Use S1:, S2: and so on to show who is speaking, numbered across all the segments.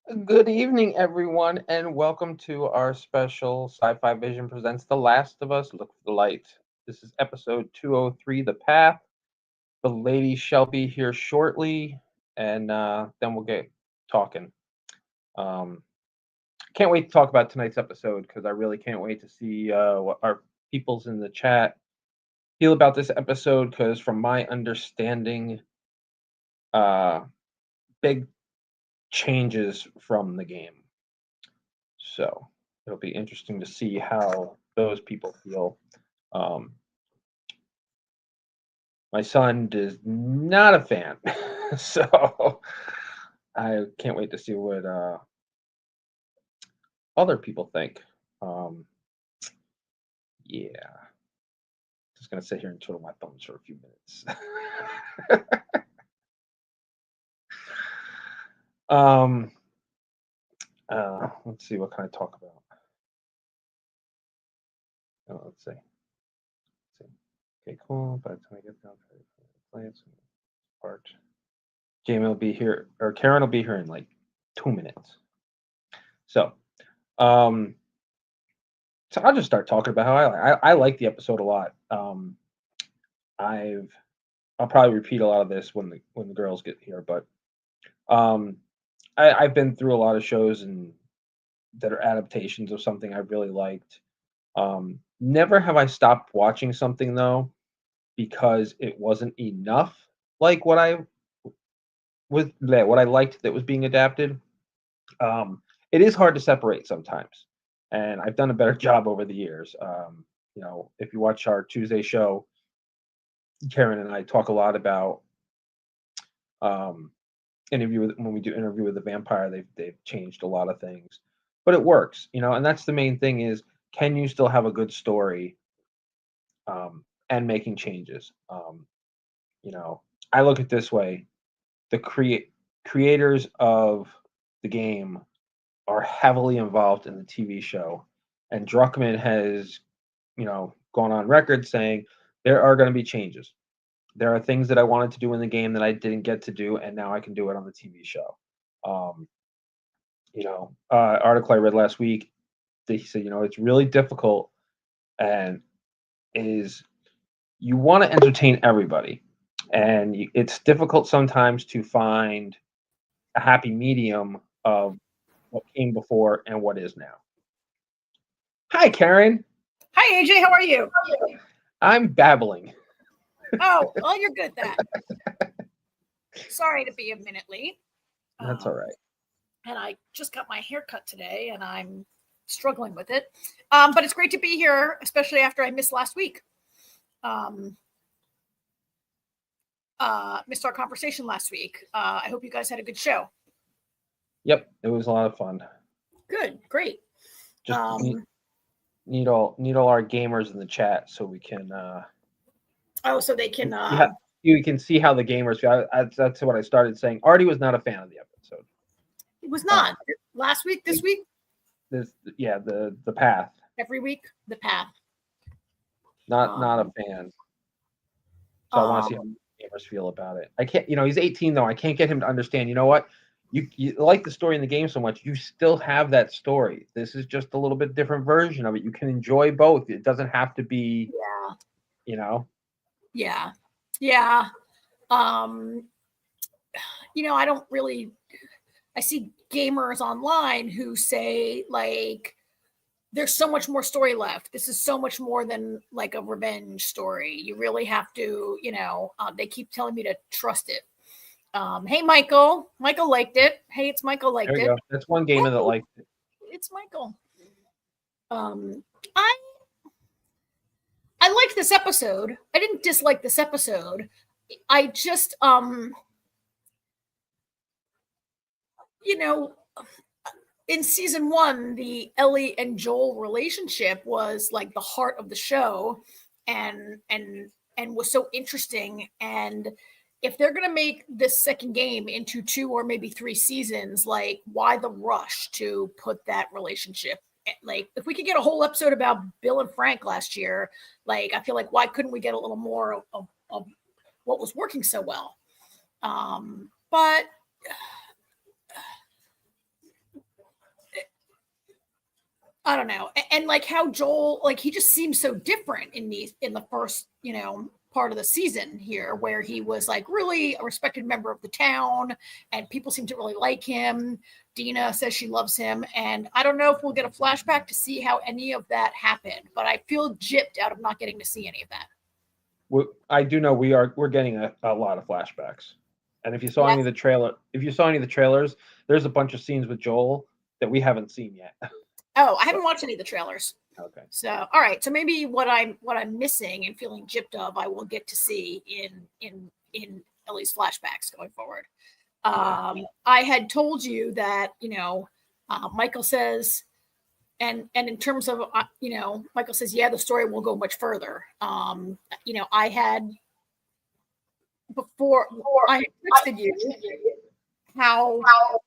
S1: Good evening, everyone, and welcome to our special Sci-Fi Vision presents The Last of Us. Look for the light. This is episode 203, The Path. The lady shall be here shortly, and then we'll get talking. Um, can't wait to talk about tonight's episode because I really can't wait to see what our peoples in the chat feel about this episode. Because from my understanding, uh, big changes from the game. So it'll be interesting to see how those people feel. Um, my son is not a fan, so I can't wait to see what other people think. Um, yeah, just gonna sit here and twiddle my thumbs for a few minutes. um, let's see, what can I talk about? Let's see. Okay, cool. By the time I get down to plants part, Jamie will be here, or Karen will be here in like 2 minutes. So, um, so I'll just start talking about how I like the episode a lot. I've I'll probably repeat a lot of this when the girls get here, but um, I've been through a lot of shows and that are adaptations of something I really liked. Never have I stopped watching something though because it wasn't enough like what I liked that was being adapted. Um, it is hard to separate sometimes, and I've done a better job over the years. If you watch our Tuesday show, Karen and I talk a lot about um, when we do interview with the vampire. They've changed a lot of things, but it works, and that's the main thing is can you still have a good story and making changes? You know, I look at it this way: the creators of the game are heavily involved in the TV show, and Druckmann has, gone on record saying there are going to be changes. There are things that I wanted to do in the game that I didn't get to do, and now I can do it on the TV show. Um, article I read last week, they said, it's really difficult, and is you want to entertain everybody, and it's difficult sometimes to find a happy medium of what came before and what is now. Hi, Karen.
S2: Hi, AJ. How are you?
S1: I'm babbling.
S2: Oh, well, you're good then. Sorry to be a minute late.
S1: That's all right.
S2: And I just got my hair cut today, and I'm struggling with it. But it's great to be here, especially after I missed last week. Missed our conversation last week. I hope you guys had a good show.
S1: Yep, it was a lot of fun.
S2: Good, great.
S1: Just need all our gamers in the chat so we can.
S2: So they can.
S1: You can see how the gamers feel. That's what I started saying. Artie was not a fan of the episode.
S2: It was not last week. This week.
S1: The path.
S2: Every week, the path.
S1: Not a fan. So I want to see how gamers feel about it. I can't. He's 18 though. I can't get him to understand. You know what? You like the story in the game so much, you still have that story. This is just a little bit different version of it. You can enjoy both. It doesn't have to be.
S2: Yeah. Yeah. I don't really. I see gamers online who say like, there's so much more story left. This is so much more than like a revenge story. You really have to, they keep telling me to trust it. Hey, Michael. Michael liked it. Hey, it's Michael liked it.
S1: Go. That's one gamer that liked it.
S2: It's Michael. I liked this episode. I didn't dislike this episode. I just, in season 1, the Ellie and Joel relationship was like the heart of the show and was so interesting. And if they're going to make this second game into 2 or maybe 3 seasons, like why the rush to put that relationship? Like if we could get a whole episode about Bill and Frank last year, like I feel like why couldn't we get a little more of what was working so well? But I don't know. And like how Joel, like he just seems so different in the first, part of the season here, where he was like really a respected member of the town and people seem to really like him. Dina says she loves him. And I don't know if we'll get a flashback to see how any of that happened, but I feel gypped out of not getting to see any of that.
S1: I do know we're getting a lot of flashbacks. And if you saw any of the trailers, there's a bunch of scenes with Joel that we haven't seen yet.
S2: Oh, I haven't watched any of the trailers.
S1: Okay.
S2: So, all right. So maybe what I'm missing and feeling gypped of, I will get to see in Ellie's flashbacks going forward. I had told you that Michael says, and in terms of Michael says, yeah, the story will go much further. I had before I texted you how. Are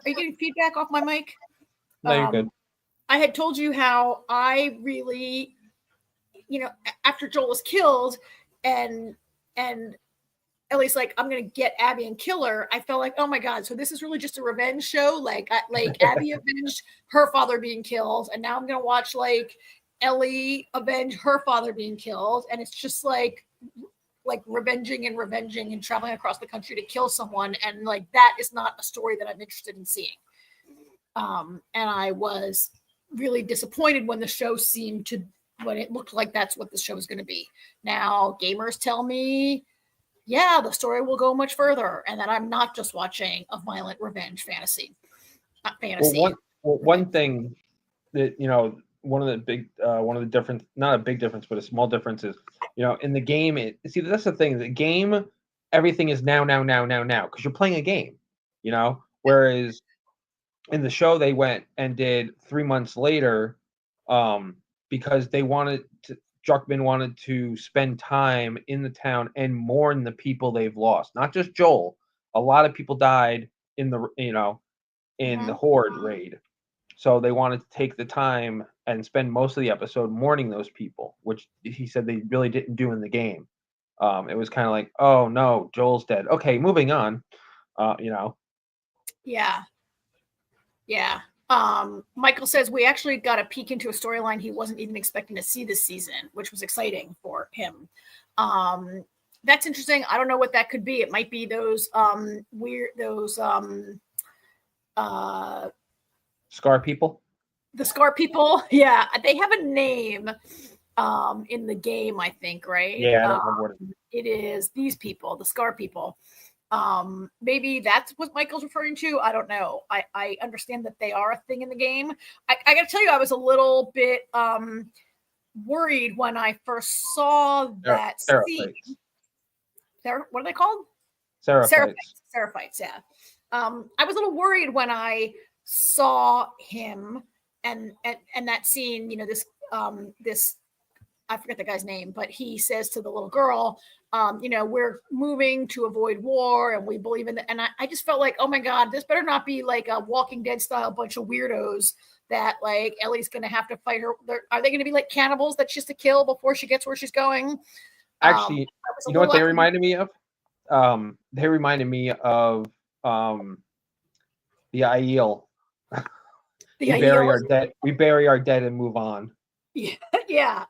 S2: you getting feedback off my mic?
S1: No, you're good.
S2: I had told you how I really, after Joel was killed and Ellie's like, I'm going to get Abby and kill her. I felt like, oh my God. So this is really just a revenge show. Like Abby avenged her father being killed. And now I'm going to watch like Ellie avenge her father being killed. And it's just like revenging and traveling across the country to kill someone. And like, that is not a story that I'm interested in seeing. And I was really disappointed when the show when it looked like that's what the show is going to be. Now, gamers tell me, yeah, the story will go much further, and that I'm not just watching a violent revenge fantasy. Not fantasy.
S1: One thing that one of the difference, not a big difference, but a small difference is, in the game, that's the thing. The game, everything is now, because you're playing a game, whereas in the show they went and did 3 months later, because Druckmann wanted to spend time in the town and mourn the people they've lost. Not just Joel. A lot of people died in the the Horde raid. So they wanted to take the time and spend most of the episode mourning those people, which he said they really didn't do in the game. It was kind of like, oh no, Joel's dead. Okay, moving on.
S2: Yeah. Yeah. Michael says we actually got a peek into a storyline he wasn't even expecting to see this season, which was exciting for him. That's interesting. I don't know what that could be. It might be those
S1: Scar people.
S2: The Scar people. Yeah, they have a name in the game, I think, right?
S1: Yeah, I don't remember what
S2: it is. These people, the Scar people. Maybe that's what Michael's referring to. I don't know. I understand that they are a thing in the game. I gotta tell you, I was a little bit worried when I first saw that scene. What are they called? Seraphites, yeah. I was a little worried when I saw him and that scene, this I forget the guy's name, but he says to the little girl, we're moving to avoid war and we believe in that. And I just felt like, oh my God, this better not be like a Walking Dead style bunch of weirdos that like Ellie's going to have to fight her. Are they going to be like cannibals that she has to kill before she gets where she's going?
S1: Actually, you know what they reminded me of? They reminded me of the Aiel. We bury our dead and move on.
S2: Yeah.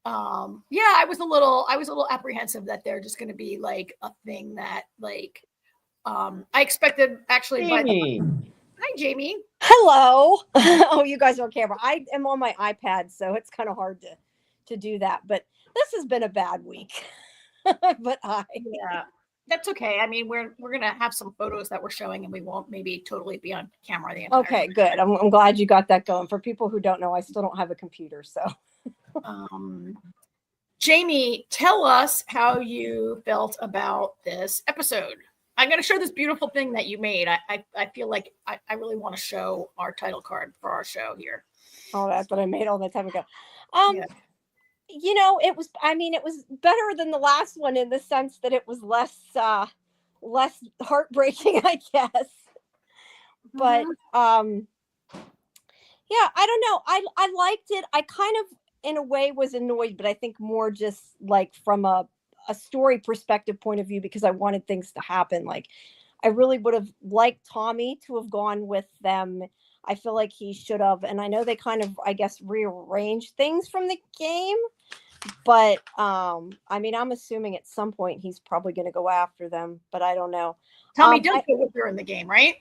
S2: I was a little apprehensive that they're just going to be like a thing that like I expected actually. Hi, Jamie.
S3: Hello. Oh, you guys are on camera. I am on my iPad, so it's kind of hard to do that. But this has been a bad week.
S2: Yeah, that's okay. I mean, we're gonna have some photos that we're showing, and we won't maybe totally be on camera the entire
S3: Okay, good. I'm glad you got that going. For people who don't know, I still don't have a computer, so.
S2: Jamie, tell us how you felt about this episode. I'm going to show this beautiful thing that you made. I feel like I really want to show our title card for our show here.
S3: Oh, that's what I made all that time ago. It was better than the last one in the sense that it was less heartbreaking, I guess. But yeah, I don't know. I liked it. I kind of, in a way, was annoyed, but I think more just like from a story perspective point of view, because I wanted things to happen. Like, I really would have liked Tommy to have gone with them. I feel like he should have, and I know they kind of, I guess, rearranged things from the game, but I mean, I'm assuming at some point he's probably going to go after them, but I don't know.
S2: Tommy does go with her in the game, right?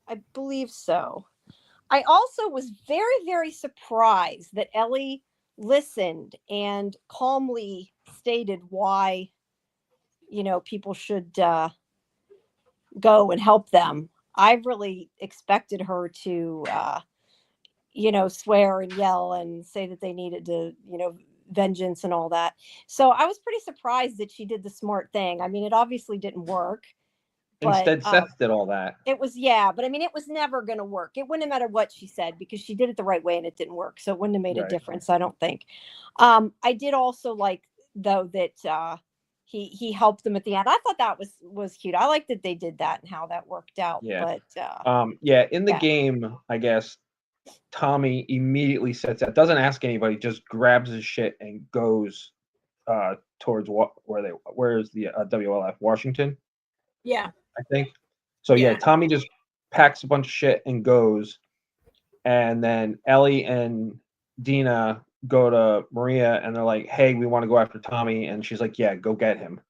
S3: I believe so. I also was very, very surprised that Ellie listened and calmly stated why, people should go and help them. I really expected her to, swear and yell and say that they needed to, vengeance and all that. So I was pretty surprised that she did the smart thing. I mean, it obviously didn't work. But,
S1: Instead, Seth did all that.
S3: It was, but I mean, it was never going to work. It wouldn't matter what she said because she did it the right way and it didn't work. So it wouldn't have made a difference, I don't think. I did also like, though, that he helped them at the end. I thought that was cute. I liked that they did that and how that worked out.
S1: Yeah.
S3: But
S1: in the game, I guess Tommy immediately sets out, doesn't ask anybody, just grabs his shit and goes towards where's the WLF, Washington?
S2: Yeah.
S1: I think. So yeah, Tommy just packs a bunch of shit and goes, and then Ellie and Dina go to Maria and they're like, "Hey, we want to go after Tommy," and she's like, "Yeah, go get him."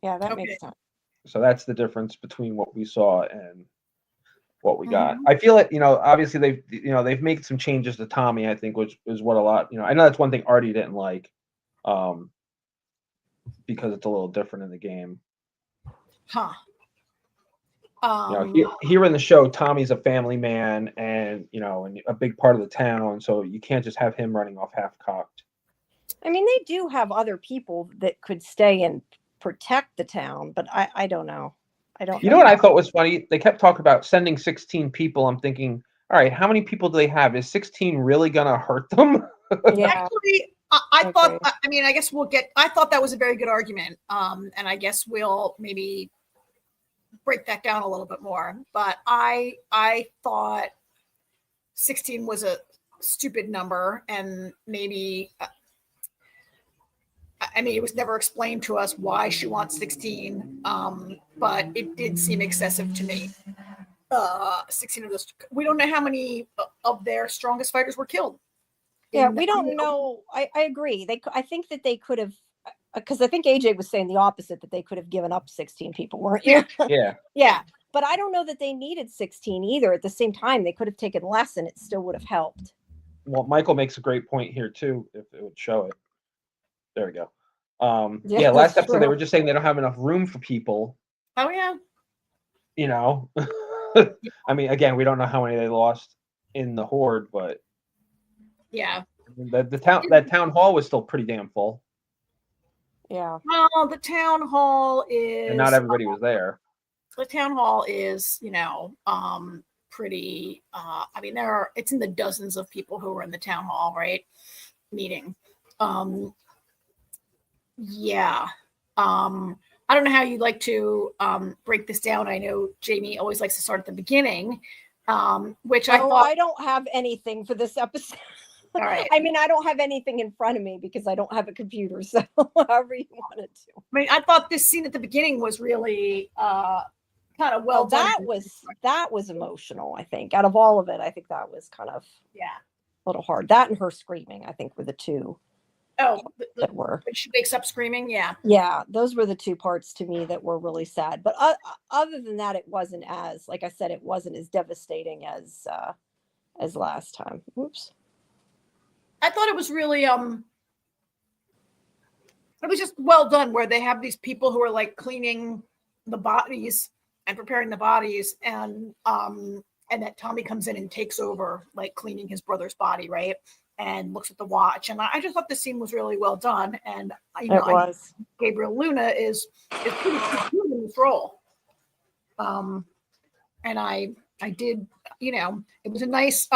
S3: Yeah, that makes sense.
S1: So that's the difference between what we saw and what we got. I feel like, obviously they've made some changes to Tommy, I think, which is what a lot, I know that's one thing Artie didn't like, because it's a little different in the game.
S2: Huh.
S1: Here in the show, Tommy's a family man and, and a big part of the town. So you can't just have him running off half cocked.
S3: I mean, they do have other people that could stay and protect the town, but I don't know.
S1: You know what I thought was funny? They kept talking about sending 16 people. I'm thinking, all right, how many people do they have? Is 16 really going to hurt them?
S3: Yeah.
S2: Actually, I thought, I guess I thought that was a very good argument. And I guess we'll maybe break that down a little bit more. But I thought 16 was a stupid number, and maybe, it was never explained to us why she wants 16, but it did seem excessive to me. 16 of those, we don't know how many of their strongest fighters were killed.
S3: Yeah, we don't know. I agree. I think that they could have, because I think AJ was saying the opposite, that they could have given up 16 people, weren't you?
S1: Yeah.
S3: Yeah. But I don't know that they needed 16 either. At the same time, they could have taken less and it still would have helped.
S1: Well, Michael makes a great point here too, if it would show it. There we go. Last episode they were just saying they don't have enough room for people.
S2: Oh yeah.
S1: I mean, again, we don't know how many they lost in the horde, but
S2: yeah,
S1: that town hall was still pretty damn full.
S3: Yeah.
S2: Well, the town hall is,
S1: and not everybody was there.
S2: The town hall is, pretty. It's in the dozens of people who were in the town hall, right? Meeting. Yeah. I don't know how you'd like to break this down. I know Jamie always likes to start at the beginning, which I thought.
S3: I don't have anything for this episode.
S2: All right.
S3: I mean, I don't have anything in front of me because I don't have a computer. So however you wanted to.
S2: I thought this scene at the beginning was really kind of well done.
S3: That was emotional, I think. Out of all of it, I think that was kind of
S2: a
S3: little hard. That and her screaming, I think, were the two.
S2: Oh,
S3: that were.
S2: When she wakes up screaming, yeah.
S3: Yeah, those were the two parts to me that were really sad. But other than that, it wasn't as, like I said, it wasn't as devastating as last time. Oops.
S2: I thought it was really it was just well done, where they have these people who are like cleaning the bodies and preparing the bodies, and that Tommy comes in and takes over, like cleaning his brother's body, right? And looks at the watch, and I just thought the scene was really well done. And Gabriel Luna is pretty good in this role. And I did, it was a nice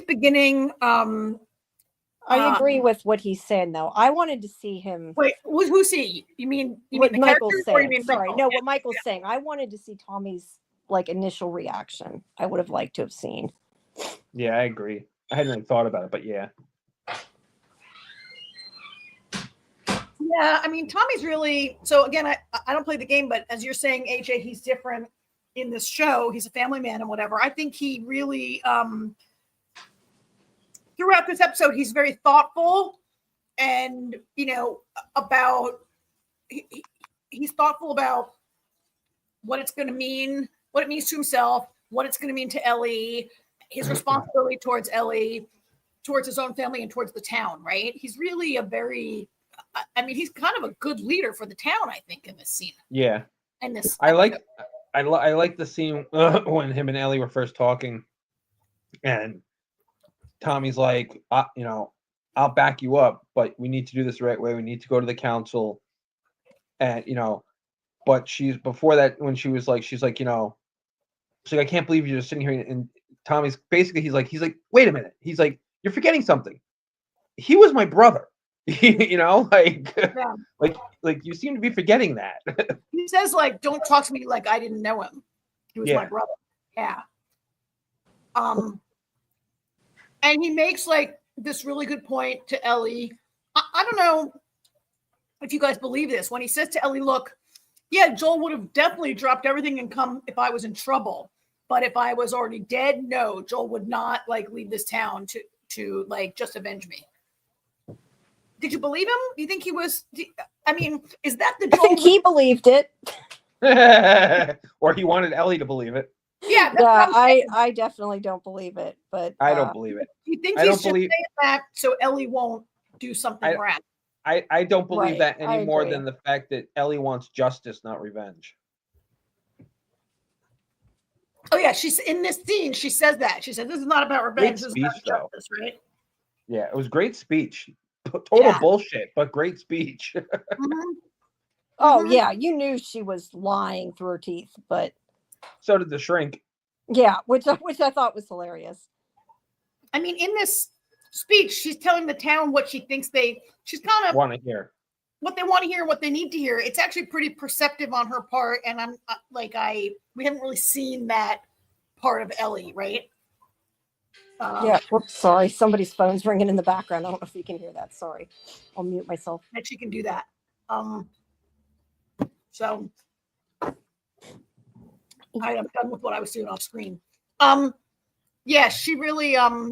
S2: beginning.
S3: I agree with what he's saying, though. I wanted to see him.
S2: Wait, who's he? You mean
S3: what
S2: the
S3: Michael's saying?
S2: Or you mean
S3: Sorry,
S2: Michael?
S3: no, what Michael's saying. I wanted to see Tommy's initial reaction. I would have liked to have seen.
S1: Yeah, I agree. I hadn't really thought about it, but yeah.
S2: Yeah, Tommy's really, so again, I don't play the game, but as you're saying, AJ, he's different in this show. He's a family man and whatever. I think he really throughout this episode, he's very thoughtful and about he's thoughtful about what it's going to mean, what it means to himself, what it's going to mean to Ellie, his responsibility towards Ellie, towards his own family, and towards the town, right? He's really he's kind of a good leader for the town, I think, in this scene.
S1: Yeah.
S2: And this
S1: I like the scene when him and Ellie were first talking, and Tommy's like, I'll back you up, but we need to do this the right way. We need to go to the council. And, but before that, when she's like, I can't believe you're just sitting here. And Tommy's basically, he's like, wait a minute. He's like, you're forgetting something. He was my brother,
S2: Yeah.
S1: like you seem to be forgetting that.
S2: He says, like, don't talk to me like I didn't know him. He was my brother. Yeah. And he makes like this really good point to Ellie. I don't know if you guys believe this. When he says to Ellie, look, yeah, Joel would have definitely dropped everything and come if I was in trouble. But if I was already dead, no, Joel would not like leave this town to like just avenge me. Did you believe him? Do you think he was? Is that the Joel?
S3: I think he believed it.
S1: Or he wanted Ellie to believe it.
S2: Yeah,
S3: I definitely don't believe it, but
S1: I don't believe it.
S2: You think he's just saying that so Ellie won't do something rash?
S1: I don't believe that
S3: I
S1: any more
S3: agree.
S1: than the fact that Ellie wants justice, not revenge.
S2: Oh yeah, she's in this scene. She says that. She said, "This is not about revenge. This is about justice." Right?
S1: Yeah, it was great speech. Total bullshit, but great speech.
S2: Mm-hmm.
S3: Oh yeah, you knew she was lying through her teeth, but
S1: so did the shrink.
S3: Yeah, which I thought was hilarious.
S2: I mean, in this speech, she's telling the town what she thinks she's kind of
S1: want to hear,
S2: what they want to hear, what they need to hear. It's actually pretty perceptive on her part, and I'm we haven't really seen that part of Ellie, right?
S3: Yeah. Whoops, sorry. Somebody's phone's ringing in the background. I don't know if you can hear that. Sorry. I'll mute myself.
S2: That she can do that. So I am done with what I was doing off screen. Yeah, she really. I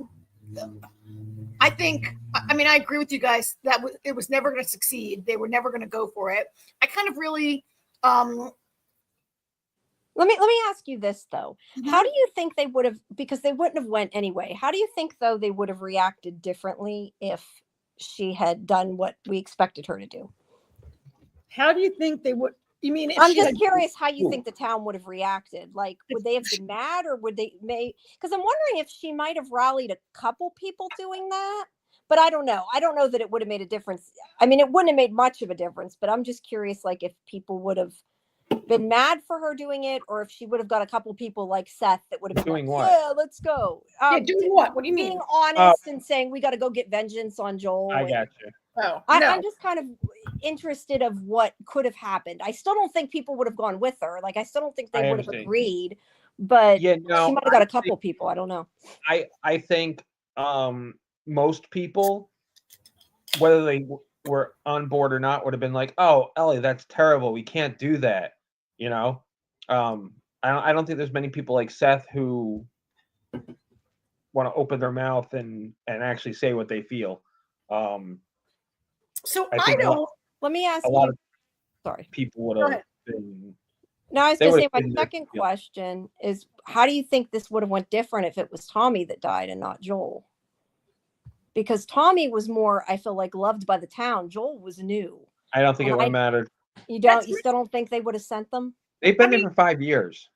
S2: think. I agree with you guys that it was never going to succeed. They were never going to go for it. I kind of really.
S3: Let me ask you this though. Mm-hmm. How do you think they would have? Because they wouldn't have went anyway. How do you think though they would have reacted differently if she had done what we expected her to do?
S2: How do you think they would? You mean?
S3: I'm just curious how you think the town would have reacted. Like, would they have been mad, or would they because I'm wondering if she might have rallied a couple people doing that. But I don't know. I don't know that it would have made a difference. I mean, it wouldn't have made much of a difference. But I'm just curious, like, if people would have been mad for her doing it, or if she would have got a couple people like Seth that would have been
S1: doing
S3: like,
S1: what?
S3: Yeah, let's go.
S2: Doing what? What do you mean?
S3: Being honest and saying we got to go get vengeance on Joel.
S1: I got you.
S2: Oh,
S3: I'm just kind of interested of what could have happened. I still don't think people would have gone with her. Like, I still don't think they would have agreed. But she might have got a couple people. I don't know.
S1: I think most people, whether they were on board or not, would have been like, "Oh, Ellie, that's terrible. We can't do that." I don't think there's many people like Seth who want to open their mouth and actually say what they feel.
S2: So I don't.
S3: Let me ask
S1: you.
S3: Sorry,
S1: people would have been.
S3: No, I was going to say my second question is, how do you think this would have went different if it was Tommy that died and not Joel? Because Tommy was more, I feel like, loved by the town. Joel was new.
S1: I don't think it would have mattered.
S3: You still don't think they would have sent them?
S1: They've been there for 5 years.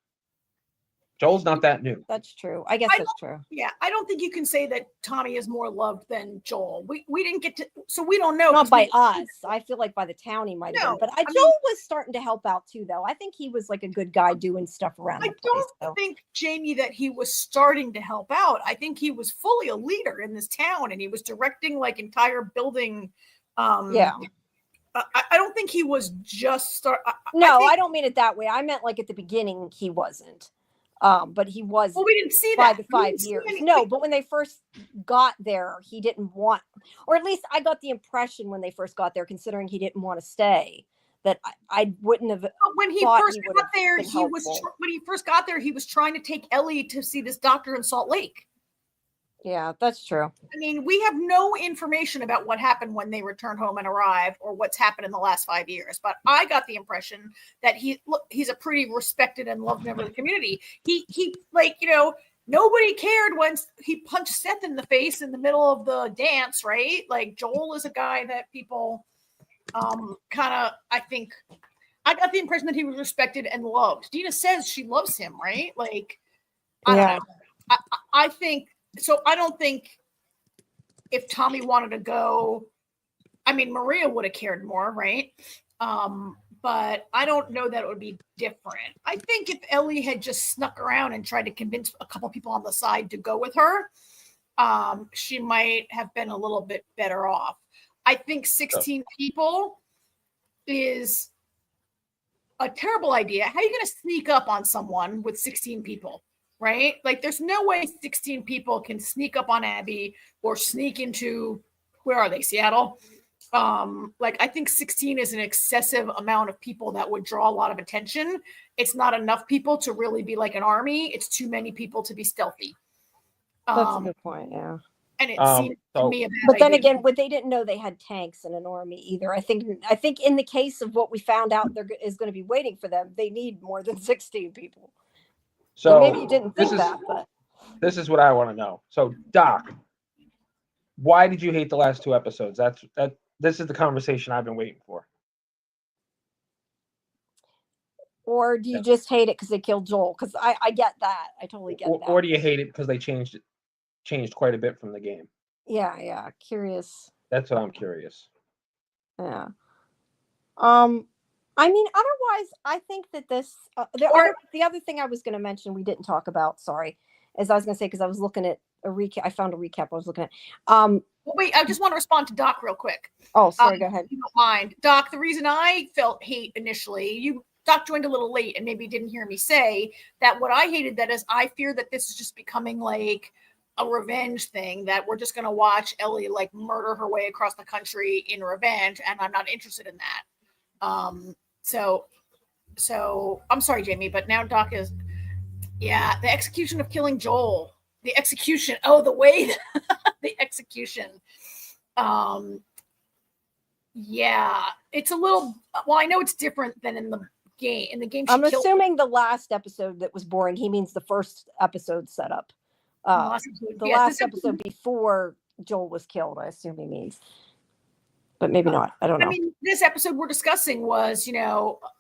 S1: Joel's not that new.
S3: That's true. I guess that's true.
S2: Yeah, I don't think you can say that Tommy is more loved than Joel. We didn't get to, so we don't know.
S3: Not by us. I feel like by the town he might have been. But Joel was starting to help out too, though. I think he was like a good guy doing stuff around the place.
S2: I don't think, Jamie, that he was starting to help out. I think he was fully a leader in this town, and he was directing like entire building. I don't think he was just
S3: I don't mean it that way. I meant like at the beginning he wasn't. But he was.
S2: Well, we didn't see
S3: by
S2: that.
S3: the 5 years. No, but when they first got there, he didn't want, or at least I got the impression when they first got there, considering he didn't want to stay, that I wouldn't have.
S2: But when he
S3: thought
S2: first
S3: he would
S2: got
S3: have
S2: there,
S3: been
S2: he was
S3: helpful.
S2: when he first got there, he was trying to take Ellie to see this doctor in Salt Lake.
S3: Yeah, that's true.
S2: I mean, we have no information about what happened when they returned home and arrived, or what's happened in the last 5 years. But I got the impression that he's a pretty respected and loved member of the community. He like, you know, nobody cared when he punched Seth in the face in the middle of the dance, right? Like, Joel is a guy that people kind of, I think, I got the impression that he was respected and loved. Dina says she loves him, right? Like, I don't know. I think so. I don't think if Tommy wanted to go, I mean, Maria would have cared more, right? But I don't know that it would be different. I think if Ellie had just snuck around and tried to convince a couple people on the side to go with her, she might have been a little bit better off. I think 16 people is a terrible idea. How are you going to sneak up on someone with 16 people, right? Like, there's no way 16 people can sneak up on Abby or sneak into, where are they, Seattle? Like, I think 16 is an excessive amount of people that would draw a lot of attention. It's not enough people to really be like an army. It's too many people to be stealthy.
S3: That's a good point. Yeah.
S2: And it seemed to me a bad
S3: but then
S2: idea.
S3: again, they didn't know they had tanks in an army either. I think in the case of what we found out there is going to be waiting for them, they need more than 16 people.
S1: So
S3: maybe you didn't think that, but
S1: this is what I want to know. So, Doc, why did you hate the last 2 episodes? This is the conversation I've been waiting for.
S3: Or do you just hate it because they killed Joel? Because I get that. I totally get that.
S1: Or do you hate it because they changed quite a bit from the game?
S3: Yeah. Curious.
S1: That's what I'm curious.
S3: Yeah. I mean, otherwise, I think that this. The other thing I was going to mention we didn't talk about. Sorry, as I was going to say, because I was looking at a recap. I found a recap I was looking at.
S2: Well, wait, I just want to respond to Doc real quick.
S3: Oh, sorry. Go ahead.
S2: If you don't mind, Doc. The reason I felt hate initially, Doc joined a little late and maybe didn't hear me say that. What I hated that is I fear that this is just becoming like a revenge thing, that we're just going to watch Ellie like murder her way across the country in revenge, and I'm not interested in that. So I'm sorry, Jamie, but now Doc is, the execution of killing Joel, the execution. Oh, the way, the execution. It's a little, well, I know it's different than in the game. In the game,
S3: I'm assuming the last episode that was boring, he means the first episode setup. The last episode before Joel was killed, I assume he means. But maybe not. I don't know.
S2: I mean, this episode we're discussing was,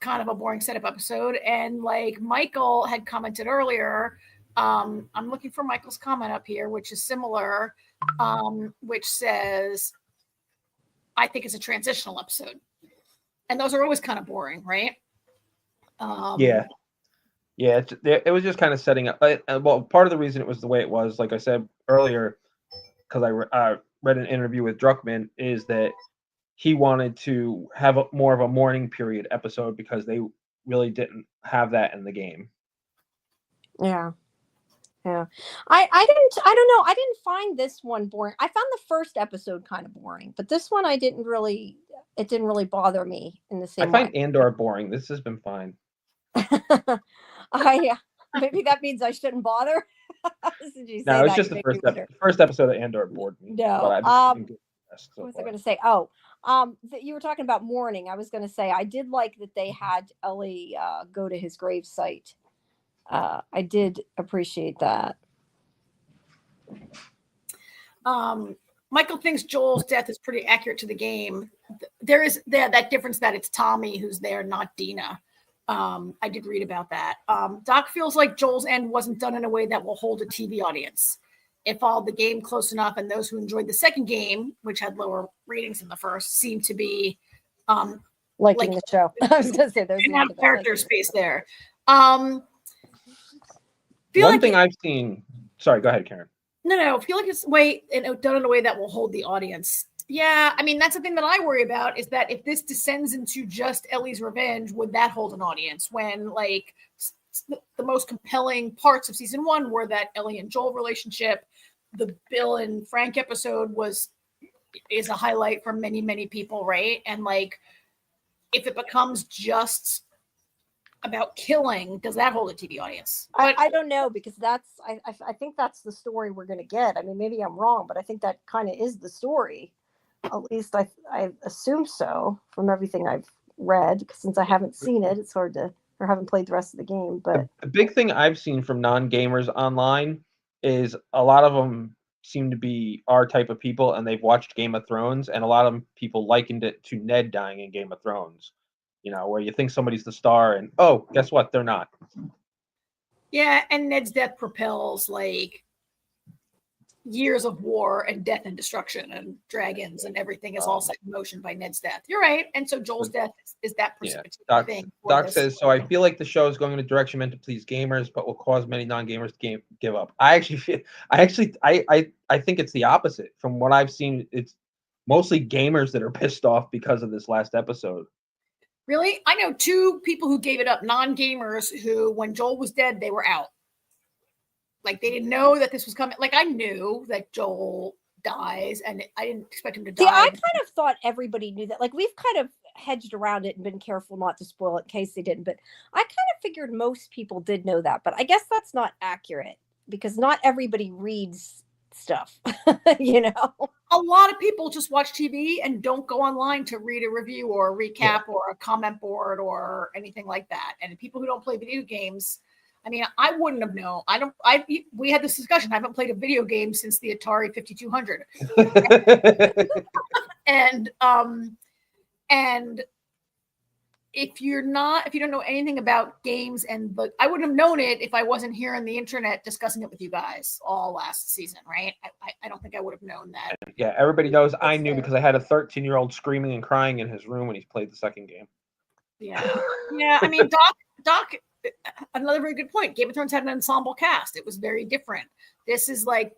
S2: kind of a boring setup episode. And like Michael had commented earlier, I'm looking for Michael's comment up here, which is similar, which says, I think it's a transitional episode. And those are always kind of boring, right?
S1: Yeah, it was just kind of setting up. Well, part of the reason it was the way it was, like I said earlier, because I read an interview with Druckmann, is that he wanted to have more of a mourning period episode because they really didn't have that in the game.
S3: Yeah. I don't know. I didn't find this one boring. I found the first episode kind of boring, but this one it didn't really bother me in the same way.
S1: I find Andor boring. This has been fine.
S3: Maybe that means I shouldn't bother.
S1: No, it's just the first episode of Andor bored me.
S3: No.
S1: What
S3: was I going to say? You were talking about mourning. I was going to say I did like that they had Ellie go to his grave site. I did appreciate that.
S2: Michael thinks Joel's death is pretty accurate to the game. There is that difference that it's Tommy who's there, not Dina. I did read about that. Doc feels like Joel's end wasn't done in a way that will hold a TV audience. It followed the game close enough, and those who enjoyed the second game, which had lower ratings than the first, seemed to be
S3: liking the show. I was going to say there's
S2: have character space there.
S1: One thing I've seen. Sorry, go ahead, Karen.
S2: No. I feel like it's done in a way that will hold the audience. Yeah, I mean, that's the thing that I worry about, is that if this descends into just Ellie's revenge, would that hold an audience? When like the most compelling parts of season 1 were that Ellie and Joel relationship. The Bill and Frank episode is a highlight for many, many people, right? And like, if it becomes just about killing, does that hold a TV audience?
S3: I don't know, because I think that's the story we're going to get. I mean, maybe I'm wrong, but I think that kind of is the story. At least I assume so from everything I've read. Since I haven't seen it, it's hard to, or haven't played the rest of the game. But
S1: the big thing I've seen from non-gamers online is a lot of them seem to be our type of people, and they've watched Game of Thrones, and a lot of people likened it to Ned dying in Game of Thrones. You know, where you think somebody's the star, and oh, guess what? They're not.
S2: Yeah, and Ned's death propels like years of war and death and destruction and dragons, and everything is all set in motion by Ned's death. You're right. And so Joel's death is that particular thing.
S1: Doc says, so I feel like the show is going in a direction meant to please gamers, but will cause many non-gamers to give up. I think it's the opposite. From what I've seen, it's mostly gamers that are pissed off because of this last episode.
S2: Really? I know 2 people who gave it up, non-gamers, who when Joel was dead, they were out. Like, they didn't know that this was coming. Like, I knew that Joel dies, and I didn't expect him to die.
S3: See, I kind of thought everybody knew that. Like, we've kind of hedged around it and been careful not to spoil it in case they didn't. But I kind of figured most people did know that. But I guess that's not accurate, because not everybody reads stuff, you know?
S2: A lot of people just watch TV and don't go online to read a review or a recap or a comment board or anything like that. And people who don't play video games, I mean, I wouldn't have known. We had this discussion. I haven't played a video game since the Atari 5200. And if you don't know anything about games, I wouldn't have known it if I wasn't here on the internet discussing it with you guys all last season, right? I don't think I would have known that.
S1: Yeah, everybody knows I knew because I had a 13-year-old screaming and crying in his room when he played the second game.
S2: Yeah. Yeah, I mean, Doc, another very good point. Game of Thrones had an ensemble cast. It was very different. This is like,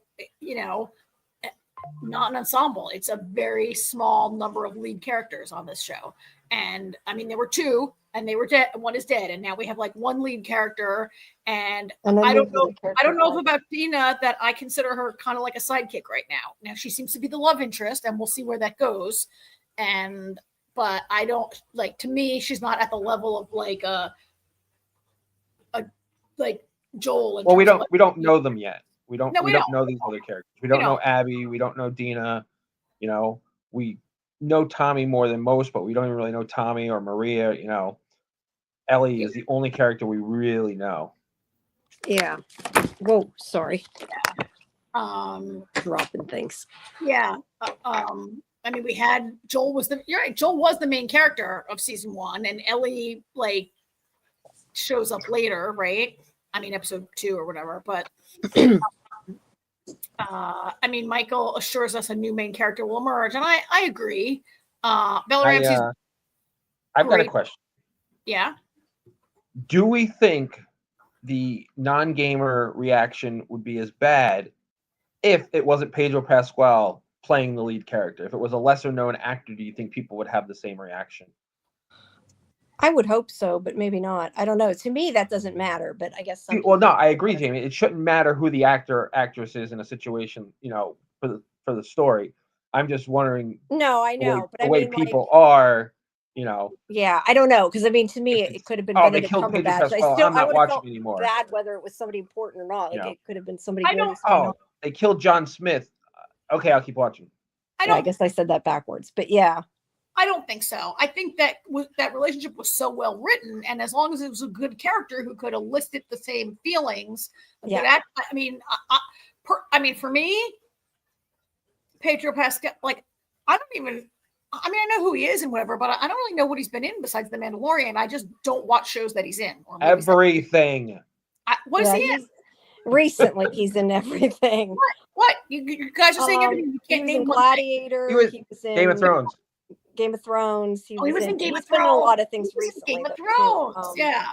S2: not an ensemble. It's a very small number of lead characters on this show. And I mean, there were 2 and they were dead. One is dead. And now we have like 1 lead character. And I don't know if about Dina, that I consider her kind of like a sidekick right now. Now she seems to be the love interest, and we'll see where that goes. But I don't, like, to me, she's not at the level of like like Joel.
S1: Well, we don't know them yet. We don't know these other characters. We don't know Abby. We don't know Dina. You know, we know Tommy more than most, but we don't even really know Tommy or Maria. You know, Ellie is the only character we really know.
S3: Yeah. Whoa, sorry.
S2: Yeah.
S3: Dropping things.
S2: Yeah. I mean, we had Joel was the main character of season 1, and Ellie like shows up later, right? I mean, episode 2 or whatever. But I mean, Michael assures us a new main character will emerge, and I agree. Bella Ramsey's
S1: I've got a question.
S2: Yeah.
S1: Do we think the non-gamer reaction would be as bad if it wasn't Pedro Pascal playing the lead character? If it was a lesser-known actor, do you think people would have the same reaction?
S3: I would hope so, but maybe not. I don't know. To me, that doesn't matter, but I guess.
S1: Well, no, I agree, Jamie. It shouldn't matter who the actor or actress is in a situation, you know, for the story. I'm just wondering.
S3: No, I know,
S1: but the way people are, you know.
S3: Yeah, I don't know, because I mean, to me, it could have been.
S1: Oh, they killed Pedro Pascal. I'm not watching anymore.
S3: Bad whether it was somebody important or not. Like it could have been somebody.
S1: They killed John Smith. Okay, I'll keep watching.
S3: I guess I said that backwards, but yeah.
S2: I don't think so. I think that that relationship was so well written, and as long as it was a good character who could elicit the same feelings, I mean, for me, Pedro Pascal, like, I mean, I know who he is and whatever, but I don't really know what he's been in besides The Mandalorian. I just don't watch shows that he's in. Or
S1: everything.
S2: What is he in?
S3: Recently, he's in everything.
S2: What? You guys are saying everything. You can't name
S3: Gladiator.
S1: He was in Game of Thrones.
S3: Game of Thrones.
S2: He was in Game of Thrones.
S3: Been in a lot of things recently.
S2: Game of Thrones. Yeah.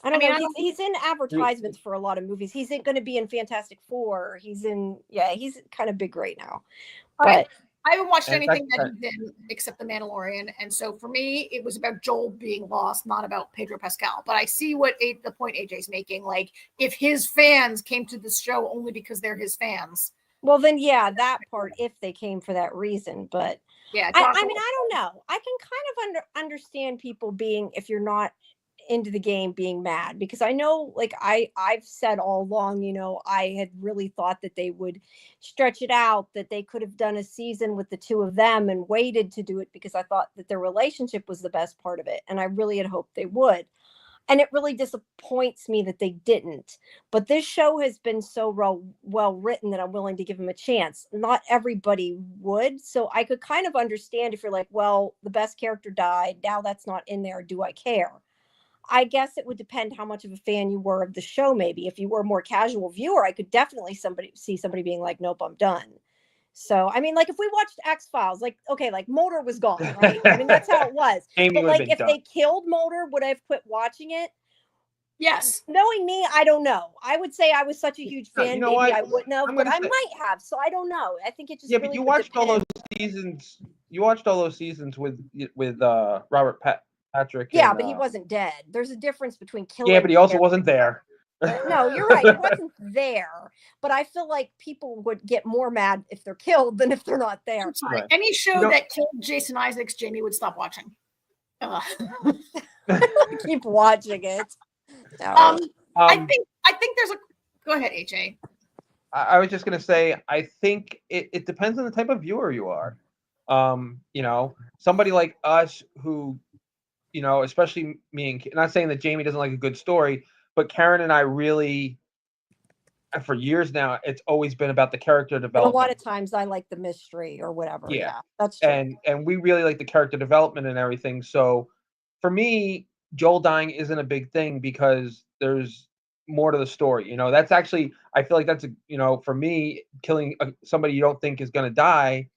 S3: I don't know. He's in advertisements for a lot of movies. He's going to be in Fantastic Four. He's kind of big right now. But
S2: I haven't watched anything that he's in except The Mandalorian. And so for me, it was about Joel being lost, not about Pedro Pascal. But I see the point AJ's making. Like, if his fans came to this show only because they're his fans.
S3: Well, then, yeah, that part, if they came for that reason. But
S2: Yeah,
S3: I mean, I don't know. I can kind of understand people being, if you're not into the game, being mad, because I know, like, I've said all along, you know, I had really thought that they would stretch it out, that they could have done a season with the two of them and waited to do it, because I thought that their relationship was the best part of it, and I really had hoped they would. And it really disappoints me that they didn't. But this show has been so well written that I'm willing to give them a chance. Not everybody would. So I could kind of understand if you're like, well, the best character died. Now that's not in there. Do I care? I guess it would depend how much of a fan you were of the show. Maybe if you were a more casual viewer, I could definitely see somebody being like, nope, I'm done. So, I mean, like, if we watched X-Files, like, okay, like, Mulder was gone, right? I mean, that's how it was.
S1: Amy
S3: But,
S1: would have
S3: like,
S1: been
S3: if
S1: done.
S3: they killed Mulder, would I have quit watching it?
S2: Yes.
S3: Knowing me, I don't know. I would say I was such a huge fan,
S1: You know
S3: maybe
S1: what?
S3: I wouldn't have,
S1: I'm
S3: but
S1: gonna
S3: I
S1: say,
S3: might have. So I don't know. I think it just
S1: yeah, but
S3: really
S1: you
S3: would
S1: watched all those
S3: depend.
S1: seasons. You watched all those seasons with Robert Patrick.
S3: Yeah,
S1: and,
S3: but he wasn't dead. There's a difference between killing.
S1: Yeah, but he also wasn't there.
S3: No, you're right. He wasn't there. But I feel like people would get more mad if they're killed than if they're not there.
S1: Right.
S2: Any show
S1: You know-
S2: that killed Jason Isaacs, Jamie would stop watching.
S3: Keep watching it.
S2: I think there's a. Go ahead, HA.
S1: I was just gonna say, I think it depends on the type of viewer you are. You know, somebody like us who, you know, especially me and not saying that Jamie doesn't like a good story, but Karen and I really, for years now, it's always been about the character
S3: And a
S1: development.
S3: lot of times I like the mystery or whatever.
S1: Yeah.
S3: Yeah, that's true.
S1: And we really like the character development and everything. So for me, Joel dying isn't a big thing because there's more to the story. You know, that's actually, I feel like that's you know, for me, killing somebody you don't think is going to die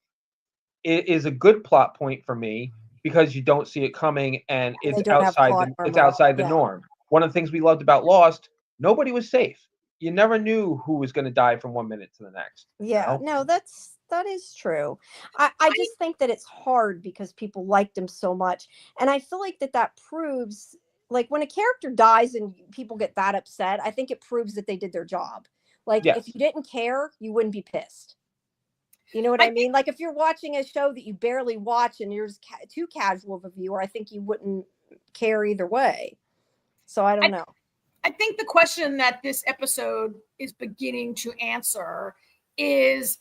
S1: is a good plot point for me because you don't see it coming and
S3: They
S1: it's
S3: don't have
S1: outside
S3: plot
S1: it's
S3: armor.
S1: outside the
S3: Yeah.
S1: norm. One of the things we loved about Lost, nobody was safe. You never knew who was going to die from 1 minute to the next.
S3: Yeah,
S1: you know?
S3: no, that is true. I just think that it's hard because people liked him so much. And I feel like that proves, like, when a character dies and people get that upset, I think it proves that they did their job. Like,
S1: Yes.
S3: if you didn't care, you wouldn't be pissed. You know what I mean? Like, if you're watching a show that you barely watch and you're just too casual of a viewer, I think you wouldn't care either way. So I don't know.
S2: I think the question that this episode is beginning to answer is,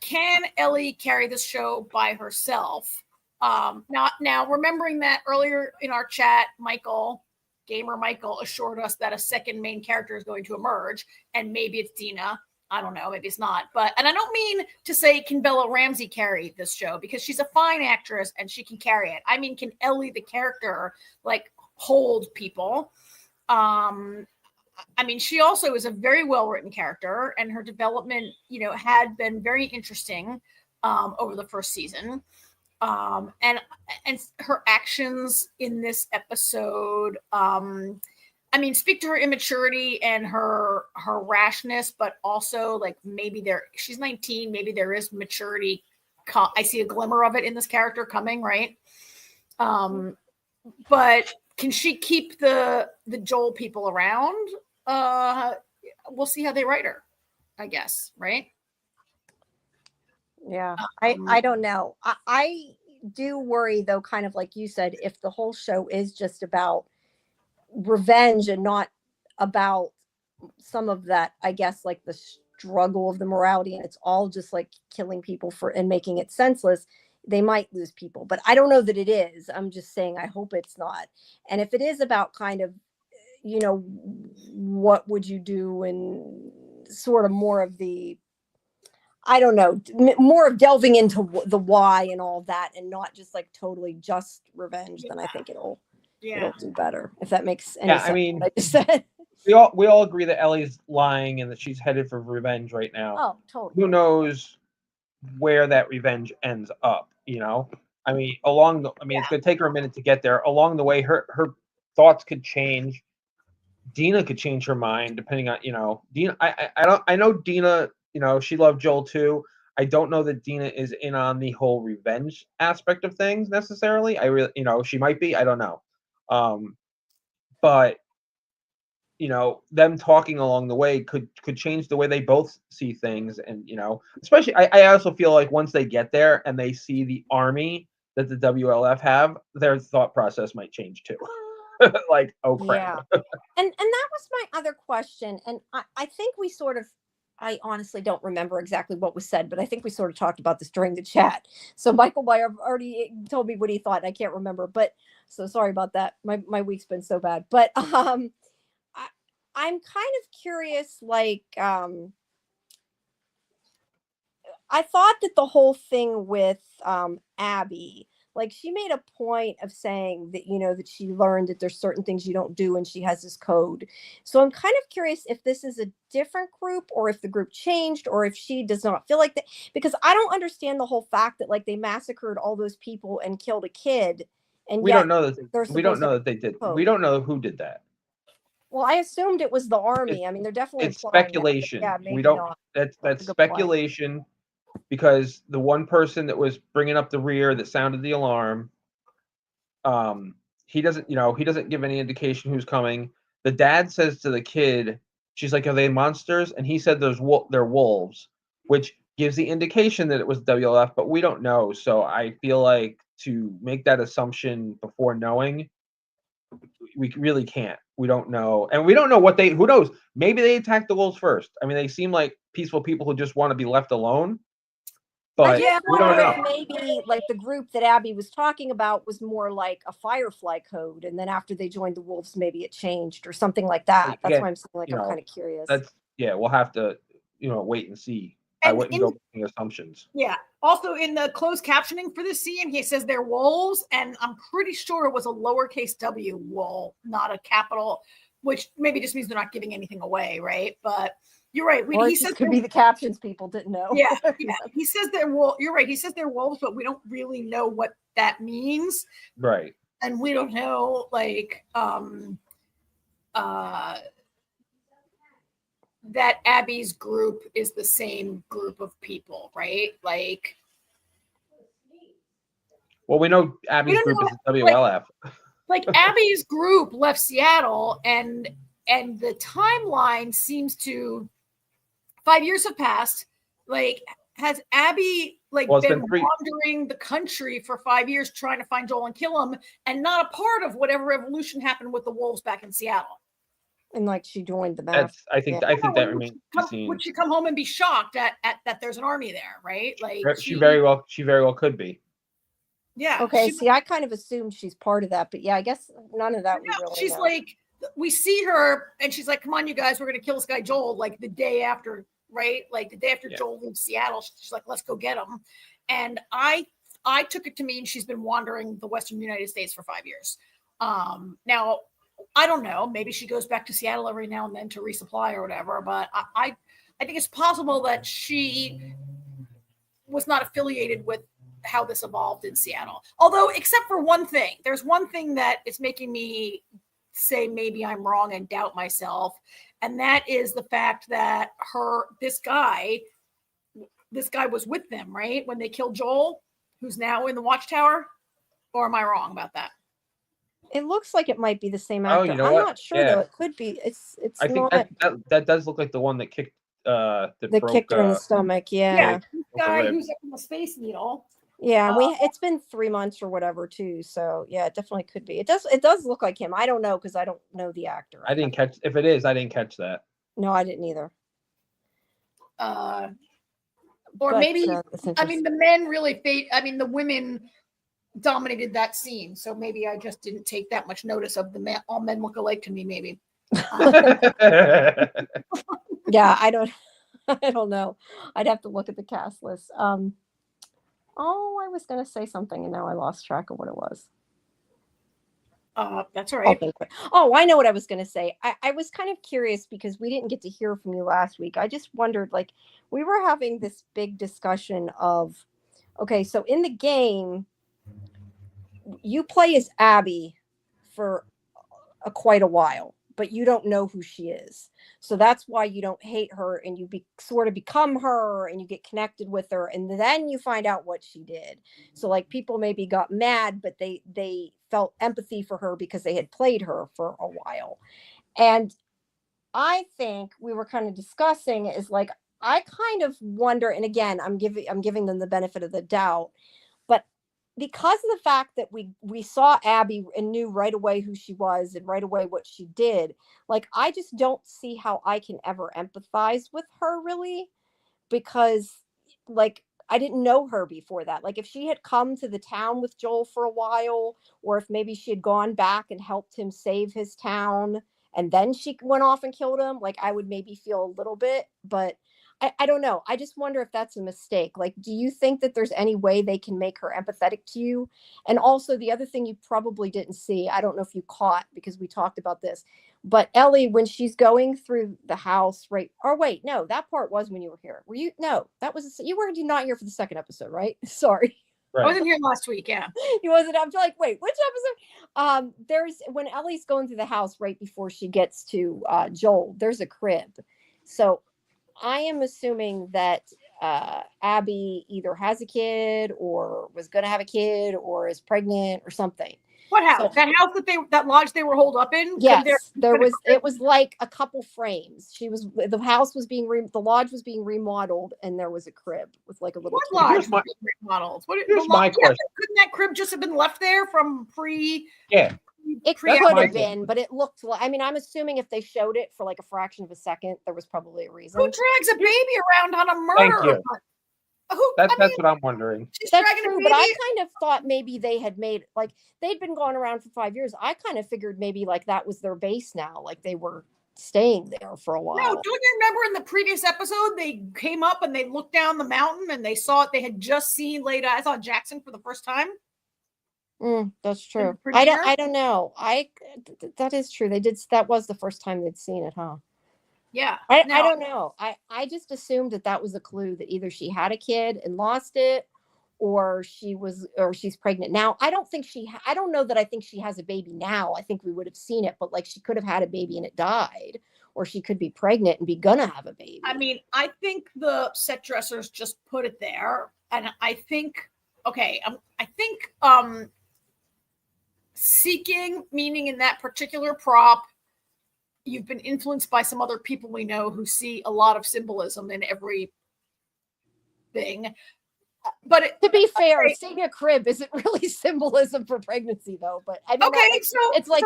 S2: can Ellie carry this show by herself? Now, remembering that earlier in our chat, Gamer Michael assured us that a second main character is going to emerge, and maybe it's Dina. I don't know, maybe it's not. And I don't mean to say, can Bella Ramsey carry this show? Because she's a fine actress and she can carry it. I mean, can Ellie, the character, like, hold people? I mean, she also is a very well-written character, and her development, you know, had been very interesting over the first season. And her actions in this episode, I mean, speak to her immaturity and her rashness, but also, like, maybe she's 19, maybe there is maturity. I see a glimmer of it in this character coming, right? But can she keep the Joel people around? We'll see how they write her, I guess, right?
S3: Yeah, I don't know. I do worry, though, kind of like you said, if the whole show is just about revenge and not about some of that, I guess, like the struggle of the morality, and it's all just like killing people and making it senseless, they might lose people. But I don't know that it is. I'm just saying I hope it's not. And if it is about kind of, you know, what would you do, and sort of more of the, I don't know, more of delving into the why and all that, and not just like totally just revenge, then I think it'll do better. If that makes any sense.
S1: I mean,
S3: what I just said.
S1: we all agree that Ellie's lying and that she's headed for revenge right now.
S3: Oh, totally.
S1: Who knows where that revenge ends up? You know, I mean, it's gonna take her a minute to get there. Along the way, her thoughts could change. Dina could change her mind depending on, you know, Dina. I know Dina. You know, she loved Joel too. I don't know that Dina is in on the whole revenge aspect of things necessarily. I really, you know, she might be. I don't know. But them talking along the way could change the way they both see things. And especially I also feel like once they get there and they see the army that the WLF have, their thought process might change too. Like, oh crap.
S3: Yeah. And that was my other question. And I think we sort of, I honestly don't remember exactly what was said, but I think we sort of talked about this during the chat. So Michael Meyer already told me what he thought. I can't remember, but so sorry about that. My week's been so bad. But I'm kind of curious, like, I thought that the whole thing with Abby, like she made a point of saying that, that she learned that there's certain things you don't do and she has this code. So I'm kind of curious if this is a different group or if the group changed or if she does not feel like that, because I don't understand the whole fact that like they massacred all those people and killed a kid. And
S1: We don't know that we don't
S3: supposed
S1: know
S3: to
S1: that they did.
S3: code.
S1: We don't know who did that.
S3: Well, I assumed it was the army. I mean, they're definitely
S1: It's
S3: implying that, but
S1: speculation.
S3: yeah, maybe
S1: We don't.
S3: not.
S1: That's
S3: a good point.
S1: speculation, because the one person that was bringing up the rear that sounded the alarm, he doesn't give any indication who's coming. The dad says to the kid, she's like, "Are they monsters?" And he said, they're wolves," which gives the indication that it was WLF, but we don't know. So I feel like to make that assumption before knowing, we really can't. We don't know, and we don't know who knows. Maybe they attacked the wolves first. I mean, they seem like peaceful people who just want to be left alone. But
S3: I
S1: we don't
S3: wonder
S1: know.
S3: if maybe like the group that Abby was talking about was more like a Firefly code, and then after they joined the wolves, maybe it changed or something like that. That's
S1: Again,
S3: why I'm saying like I'm kind of curious.
S1: We'll have to wait and see. I wouldn't go making assumptions.
S2: Yeah. Also, in the closed captioning for this scene, he says they're wolves, and I'm pretty sure it was a lowercase w wool, not a capital, which maybe just means they're not giving anything away, right? But you're right.
S3: Or he says could be the captions people didn't know.
S2: Yeah. He says they're wolves. You're right. He says they're wolves, but we don't really know what that means.
S1: Right.
S2: And we don't know, like, that Abby's group is the same group of people, right? Like,
S1: well, we know Abby's group is the WLF.
S2: Like Abby's group left Seattle, and the timeline seems to 5 years have passed. Like, has Abby been wandering the country for 5 years trying to find Joel and kill him, and not a part of whatever revolution happened with the wolves back in Seattle?
S3: And like she joined the mass.
S1: I think that remains to be seen.
S2: Would she come home and be shocked at that there's an army there, right? Like
S1: she very well could be.
S2: Yeah.
S3: Okay. See, I kind of assumed she's part of that, but yeah, I guess none of that.
S2: She's know. Like, we see her, and she's like, "Come on, you guys, we're gonna kill this guy Joel." Like the day after, right? Like the day after Joel leaves Seattle, she's like, "Let's go get him." And I took it to mean she's been wandering the Western United States for 5 years. Now, I don't know. Maybe she goes back to Seattle every now and then to resupply or whatever. But I think it's possible that she was not affiliated with how this evolved in Seattle. Although, except for one thing, there's one thing that is making me say maybe I'm wrong and doubt myself, and that is the fact that this guy was with them, right, when they killed Joel, who's now in the Watchtower. Or am I wrong about that?
S3: It looks like it might be the same actor. I'm not sure though. It could be. It's. I think
S1: that does look like the one that kicked. That
S3: kicked her in the stomach. Yeah.
S2: This guy who's up in the Space Needle.
S3: Yeah, it's been 3 months or whatever too. So yeah, it definitely could be. It does look like him. I don't know because I don't know the actor.
S1: I didn't catch. If it is, I didn't catch that.
S3: No, I didn't either.
S2: Or maybe I mean the men really the women dominated that scene, so maybe I just didn't take that much notice of the men. All men look alike to me, maybe.
S3: Yeah, I don't know. I'd have to look at the cast list. I was going to say something and now I lost track of what it was.
S2: That's all right.
S3: Oh, I know what I was going to say. I was kind of curious because we didn't get to hear from you last week. I just wondered, like, we were having this big discussion of, okay, so in the game, you play as Abby for quite a while, but you don't know who she is. So that's why you don't hate her, and you sort of become her and you get connected with her. And then you find out what she did. So like people maybe got mad, but they felt empathy for her because they had played her for a while. And I think we were kind of discussing is like, I kind of wonder, and again, I'm giving them the benefit of the doubt, but because of the fact that we saw Abby and knew right away who she was and right away what she did, like, I just don't see how I can ever empathize with her really, because like, I didn't know her before that. Like, if she had come to the town with Joel for a while, or if maybe she had gone back and helped him save his town and then she went off and killed him, like, I would maybe feel a little bit, but I don't know. I just wonder if that's a mistake. Like, do you think that there's any way they can make her empathetic to you? And also, the other thing you probably didn't see, I don't know if you caught because we talked about this, but Ellie, when she's going through the house, right? Or wait, no, that part was when you were here. Were you? No, that was, you were not here for the second episode, right? Sorry.
S2: I wasn't here last week. Yeah.
S3: You wasn't. I'm like, wait, which episode? There's when Ellie's going through the house right before she gets to Joel, there's a crib. So I am assuming that Abby either has a kid or was going to have a kid or is pregnant or something.
S2: What house? So, that house that lodge they were holed up in?
S3: Yes, it was like a couple frames. The house was the lodge was being remodeled, and there was a crib with like a little.
S2: What lodge was being remodeled?
S1: Here's my question.
S2: Couldn't that crib just have been left there from pre?
S1: Yeah.
S3: It could have been, but it looked like, I mean, I'm assuming if they showed it for like a fraction of a second, there was probably a reason.
S2: Who drags a baby around on a murder?
S1: Thank you. That's what I'm wondering.
S3: That's true, but I kind of thought maybe they had made, like, they'd been going around for 5 years. I kind of figured maybe like that was their base now, like they were staying there for a while.
S2: No, don't you remember in the previous episode they came up and they looked down the mountain and they saw it? They had just seen I saw Jackson for the first time.
S3: That's true. I don't know. That is true. They did. That was the first time they'd seen it, huh?
S2: Yeah.
S3: I don't know. I just assumed that was a clue that either she had a kid and lost it, or she's pregnant now. I don't know that I think she has a baby now. I think we would have seen it, but like, she could have had a baby and it died, or she could be pregnant and be gonna have a baby.
S2: I mean, I think the set dressers just put it there, and I think seeking meaning in that particular prop, you've been influenced by some other people we know who see a lot of symbolism in every thing. But
S3: to be fair, seeing a crib isn't really symbolism for pregnancy, though. But I mean, it's like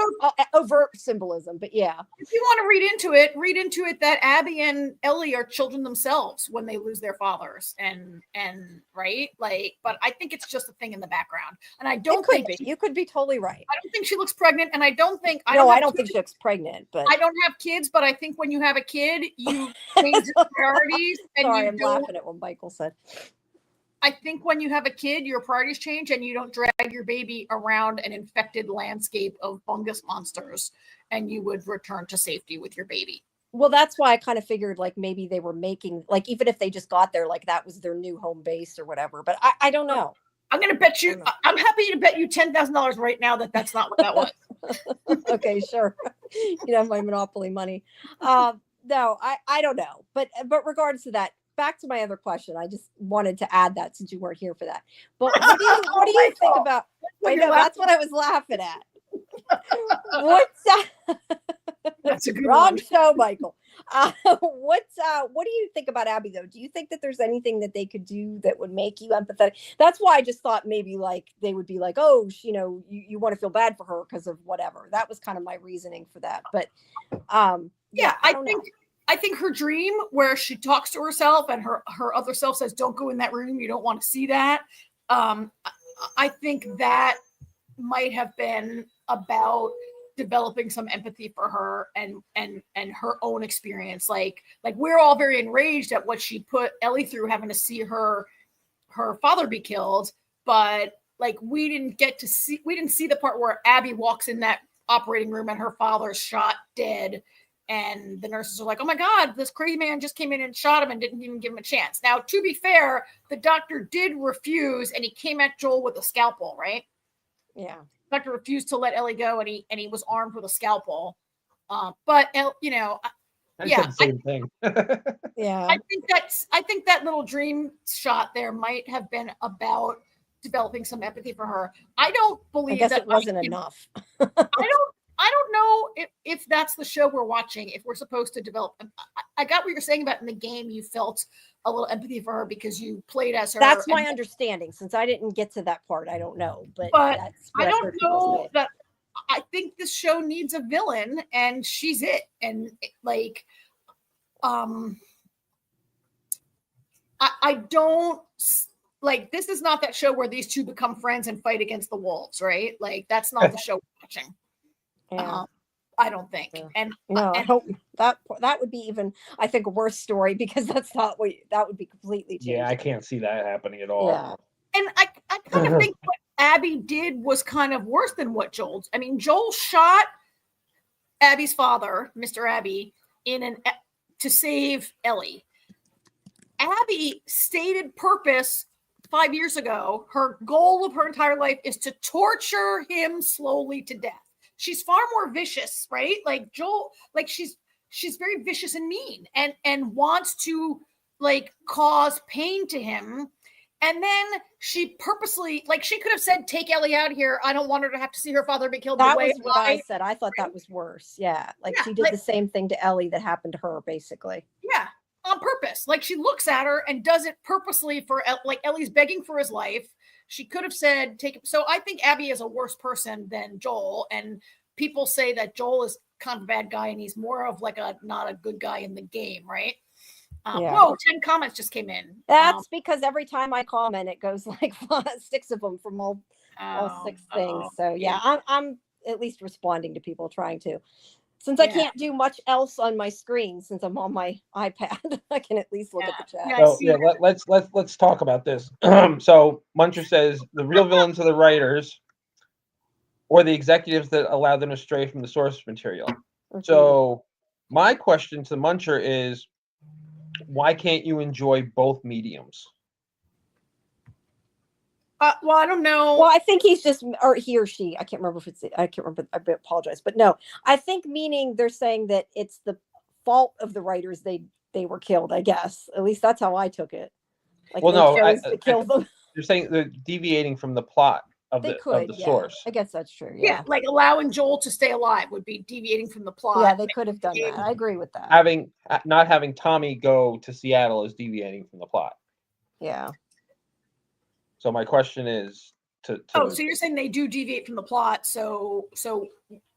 S3: overt symbolism. But yeah,
S2: if you want to read into it that Abby and Ellie are children themselves when they lose their fathers, and right, like. But I think it's just a thing in the background, and I don't think
S3: you could be totally right.
S2: I don't think she looks pregnant, and I don't think
S3: I don't think she looks pregnant. But
S2: I don't have kids, but I think when you have a kid, you change your priorities. And
S3: sorry, I'm laughing at what Michael said.
S2: I think when you have a kid, your priorities change and you don't drag your baby around an infected landscape of fungus monsters, and you would return to safety with your baby.
S3: Well, that's why I kind of figured like maybe they were making, like, even if they just got there, like that was their new home base or whatever. But I don't know.
S2: I'm going to bet you, I'm happy to bet you $10,000 right now that that's not what that was.
S3: Okay, sure. You know, my Monopoly money. No, I don't know. But regardless of that, back to my other question. I just wanted to add that since you weren't here for that. But what do you think about? I know that's what I was laughing at. What's that?
S2: That's a good
S3: wrong
S2: one.
S3: show, Michael. What do you think about Abby though? Do you think that there's anything that they could do that would make you empathetic? That's why I just thought maybe like they would be like, oh, you know, you want to feel bad for her because of whatever. That was kind of my reasoning for that. But
S2: yeah, I think her dream where she talks to herself and her other self says, don't go in that room. You don't want to see that. I think that might have been about developing some empathy for her and her own experience. Like we're all very enraged at what she put Ellie through, having to see her father be killed. But like, we didn't see the part where Abby walks in that operating room and her father's shot dead. And the nurses are like, oh my God, this crazy man just came in and shot him and didn't even give him a chance. Now, to be fair, the doctor did refuse and he came at Joel with a scalpel, right?
S3: Yeah.
S2: The doctor refused to let Ellie go and he was armed with a scalpel. But you know,
S1: same thing.
S3: Yeah.
S2: I think that little dream shot there might have been about developing some empathy for her. I don't believe
S3: I guess it wasn't enough.
S2: I don't know if that's the show we're watching, if we're supposed to develop. I got what you're saying about in the game you felt a little empathy for her because you played as her.
S3: That's my understanding. Since I didn't get to that part, I don't know. But that's what
S2: I
S3: I've
S2: don't
S3: heard people
S2: know
S3: say.
S2: that I think this show needs a villain, and she's it. And like, I don't like, this is not that show where these two become friends and fight against the wolves, right? Like, that's not the show we're watching.
S3: Yeah.
S2: I don't think.
S3: Yeah.
S2: And
S3: no, I hope that would be even, I think, a worse story because that's not what that would be completely changed.
S1: Yeah, I can't see that happening at all.
S3: Yeah.
S2: And I kind of think what Abby did was kind of worse than what Joel. I mean, Joel shot Abby's father, Mr. Abby, to save Ellie. Abby stated purpose 5 years ago. Her goal of her entire life is to torture him slowly to death. She's far more vicious, right? Like Joel, like she's very vicious and mean, and wants to like cause pain to him. And then she purposely, like, she could have said, "Take Ellie out of here. I don't want her to have to see her father be killed."
S3: That was what I said. I thought that was worse. Yeah, like she did the same thing to Ellie that happened to her, basically.
S2: Yeah, on purpose. Like, she looks at her and does it purposely for, like, Ellie's begging for his life. She could have said, "Take him." So I think Abby is a worse person than Joel. And people say that Joel is kind of a bad guy and he's more of like not a good guy in the game, right?
S3: Yeah.
S2: Whoa, 10 comments just came in.
S3: That's because every time I comment, it goes like 6 of them from all 6 things. So yeah, I'm at least responding to people trying to. Since I can't do much else on my screen, since I'm on my iPad, I can at least look at the chat.
S1: So yeah, let's talk about this. So Muncher says the real villains are the writers or the executives that allow them to stray from the source material. Mm-hmm. So my question to Muncher is, why can't you enjoy both mediums?
S2: Well, I don't know.
S3: Well, I think he's just, or he or she, I can't remember if it's, I can't remember, I apologize. But no, I think meaning they're saying that it's the fault of the writers they were killed, I guess. At least that's how I took it. Like, well, no, chose to kill them.
S1: You're saying they're deviating from the plot of the source.
S3: I guess that's true. Yeah,
S2: like allowing Joel to stay alive would be deviating from the plot.
S3: Yeah, they could have done that. I agree with that.
S1: Not having Tommy go to Seattle is deviating from the plot.
S3: Yeah.
S1: So my question is
S2: so you're saying they do deviate from the plot? So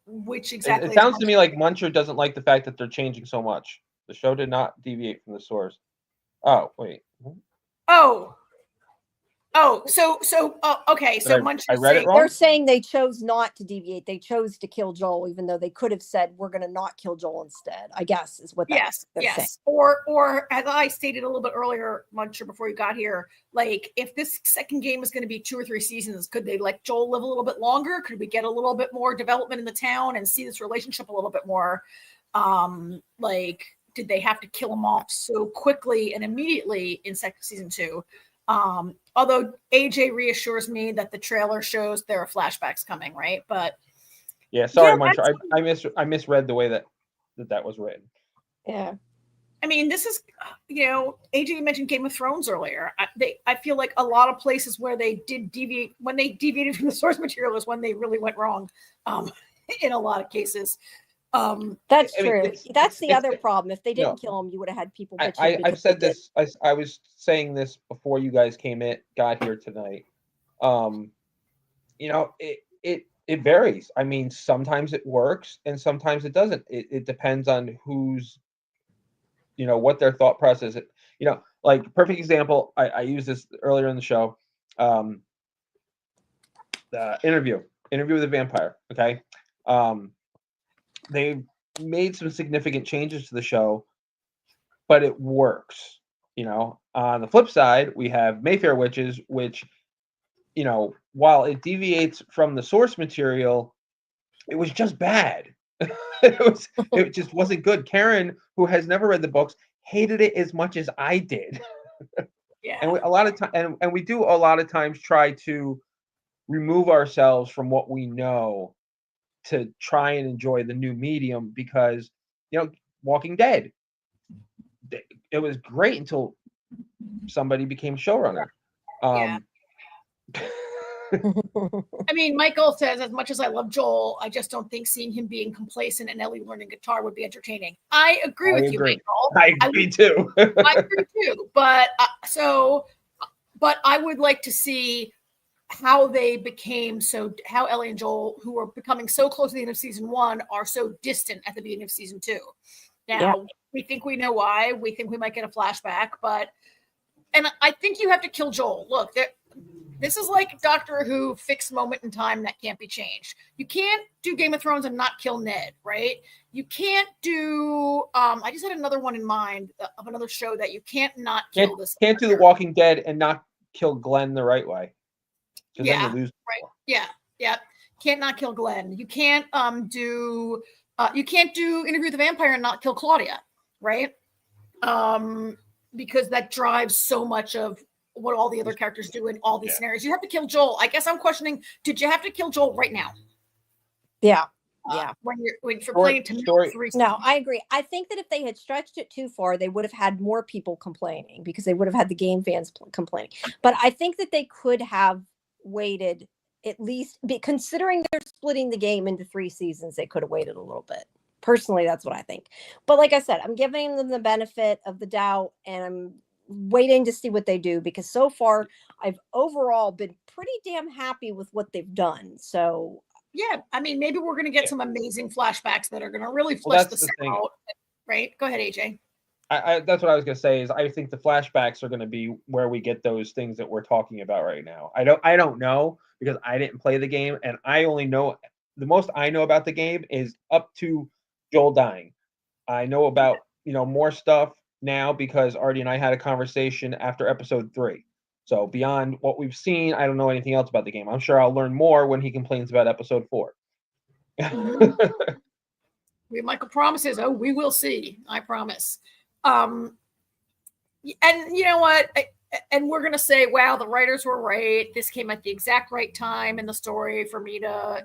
S2: which exactly?
S1: It sounds to me like Muncher doesn't like the fact that they're changing so much. The show did not deviate from the source. Oh wait.
S2: Okay. So Muncher,
S1: I read it wrong.
S3: They're saying they chose not to deviate. They chose to kill Joel, even though they could have said, "We're going to not kill Joel instead." I guess is what.
S2: Yes.
S3: Saying.
S2: Or as I stated a little bit earlier, Muncher, before you got here, like if this second game is going to be 2 or 3 seasons, could they let Joel live a little bit longer? Could we get a little bit more development in the town and see this relationship a little bit more? Like, did they have to kill him off so quickly and immediately in season 2? Although AJ reassures me that the trailer shows there are flashbacks coming, right? But
S1: yeah, sorry, Muncher, I misread the way that was written.
S3: Yeah,
S2: I mean, this is, AJ mentioned Game of Thrones earlier. I feel like a lot of places where they did deviate, when they deviated from the source material, is when they really went wrong. In a lot of cases.
S3: That's true. That's the other problem. If they didn't kill him, you would have had people.
S1: I've said this. I was saying this before you guys got here tonight. It varies. I mean, sometimes it works and sometimes it doesn't. It depends on who's, what their thought process is. Like perfect example. I used this earlier in the show. The interview with a vampire. Okay. They made some significant changes to the show, but it works. On the flip side, we have Mayfair Witches, which, while it deviates from the source material, it was just bad. It just wasn't good. Karen, who has never read the books, hated it as much as I did.
S2: Yeah.
S1: And we a lot of times try to remove ourselves from what we know to try and enjoy the new medium, because Walking Dead, it was great until somebody became showrunner.
S2: I mean, Michael says, as much as I love Joel, I just don't think seeing him being complacent and Ellie learning guitar would be entertaining. I agree with you, Michael.
S1: I agree too.
S2: I agree too. But but I would like to see how they became how Ellie and Joel, who are becoming so close to the end of season 1, are so distant at the beginning of season 2. Now, we think we know why. We think we might get a flashback, and I think you have to kill Joel. Look, this is like Doctor Who, fixed moment in time that can't be changed. You can't do Game of Thrones and not kill Ned, right? You can't do. I just had another one in mind of another show that you can't not kill this.
S1: Can't do The Walking Dead and not kill Glenn the right way.
S2: Yeah,
S1: then you lose.
S2: Right. Yeah. Can't not kill Glenn. You can't do. You can't do Interview with the Vampire and not kill Claudia, right? Because that drives so much of what all the other characters do in all these scenarios. You have to kill Joel. I guess I'm questioning, did you have to kill Joel right now?
S3: Yeah.
S2: When you're playing to
S3: story. No, I agree. I think that if they had stretched it too far, they would have had more people complaining because they would have had the game fans complaining. But I think that they could have waited at least, considering they're splitting the game into 3 seasons, they could have waited a little bit. Personally, that's what I think. But like I said, I'm giving them the benefit of the doubt, and I'm waiting to see what they do, because so far I've overall been pretty damn happy with what they've done. So
S2: yeah, I mean, maybe we're going to get some amazing flashbacks that are going to really flesh this out. Right? Go ahead, AJ.
S1: I that's what I was going to say. Is I think the flashbacks are going to be where we get those things that we're talking about right now. I don't know, because I didn't play the game, and I only know the most I know about the game is up to Joel dying. I know about more stuff now because Artie and I had a conversation after episode 3. So beyond what we've seen, I don't know anything else about the game. I'm sure I'll learn more when he complains about episode 4.
S2: Michael promises, we will see. I promise. And you know what? And we're going to say, wow, the writers were right. This came at the exact right time in the story for me to,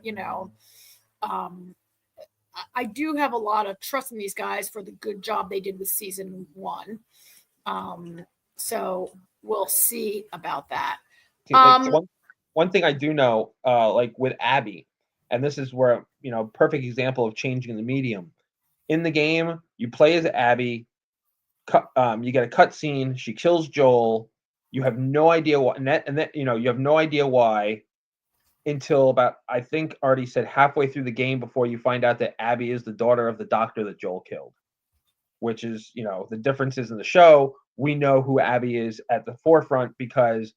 S2: I do have a lot of trust in these guys for the good job they did with season 1. So we'll see about that.
S1: One thing I do know, like with Abby, and this is where, perfect example of changing the medium. In the game, you play as Abby, you get a cutscene, she kills Joel, you have no idea what, and then you have no idea why until about, I think Artie said, halfway through the game, before you find out that Abby is the daughter of the doctor that Joel killed. Which is, the differences in the show. We know who Abby is at the forefront because,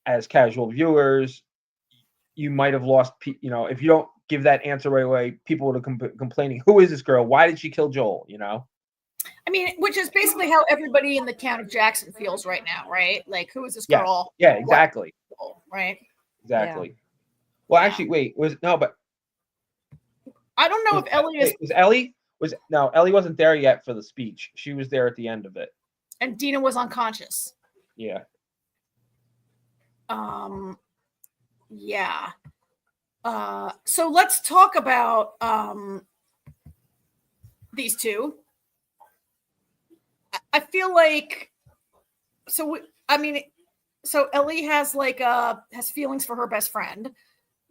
S1: as casual viewers, you might have lost, if you don't give that answer right away, people would have complaining, who is this girl? Why did she kill Joel?
S2: I mean, which is basically how everybody in the town of Jackson feels right now, right? Like, who is this girl?
S1: Yeah, exactly.
S2: Right?
S1: Exactly. Yeah. Well, actually, wait, but
S2: I don't know if Ellie is.
S1: Was Ellie? Ellie wasn't there yet for the speech. She was there at the end of it.
S2: And Dina was unconscious.
S1: Yeah.
S2: Yeah. So let's talk about these two. I feel like, so Ellie has has feelings for her best friend.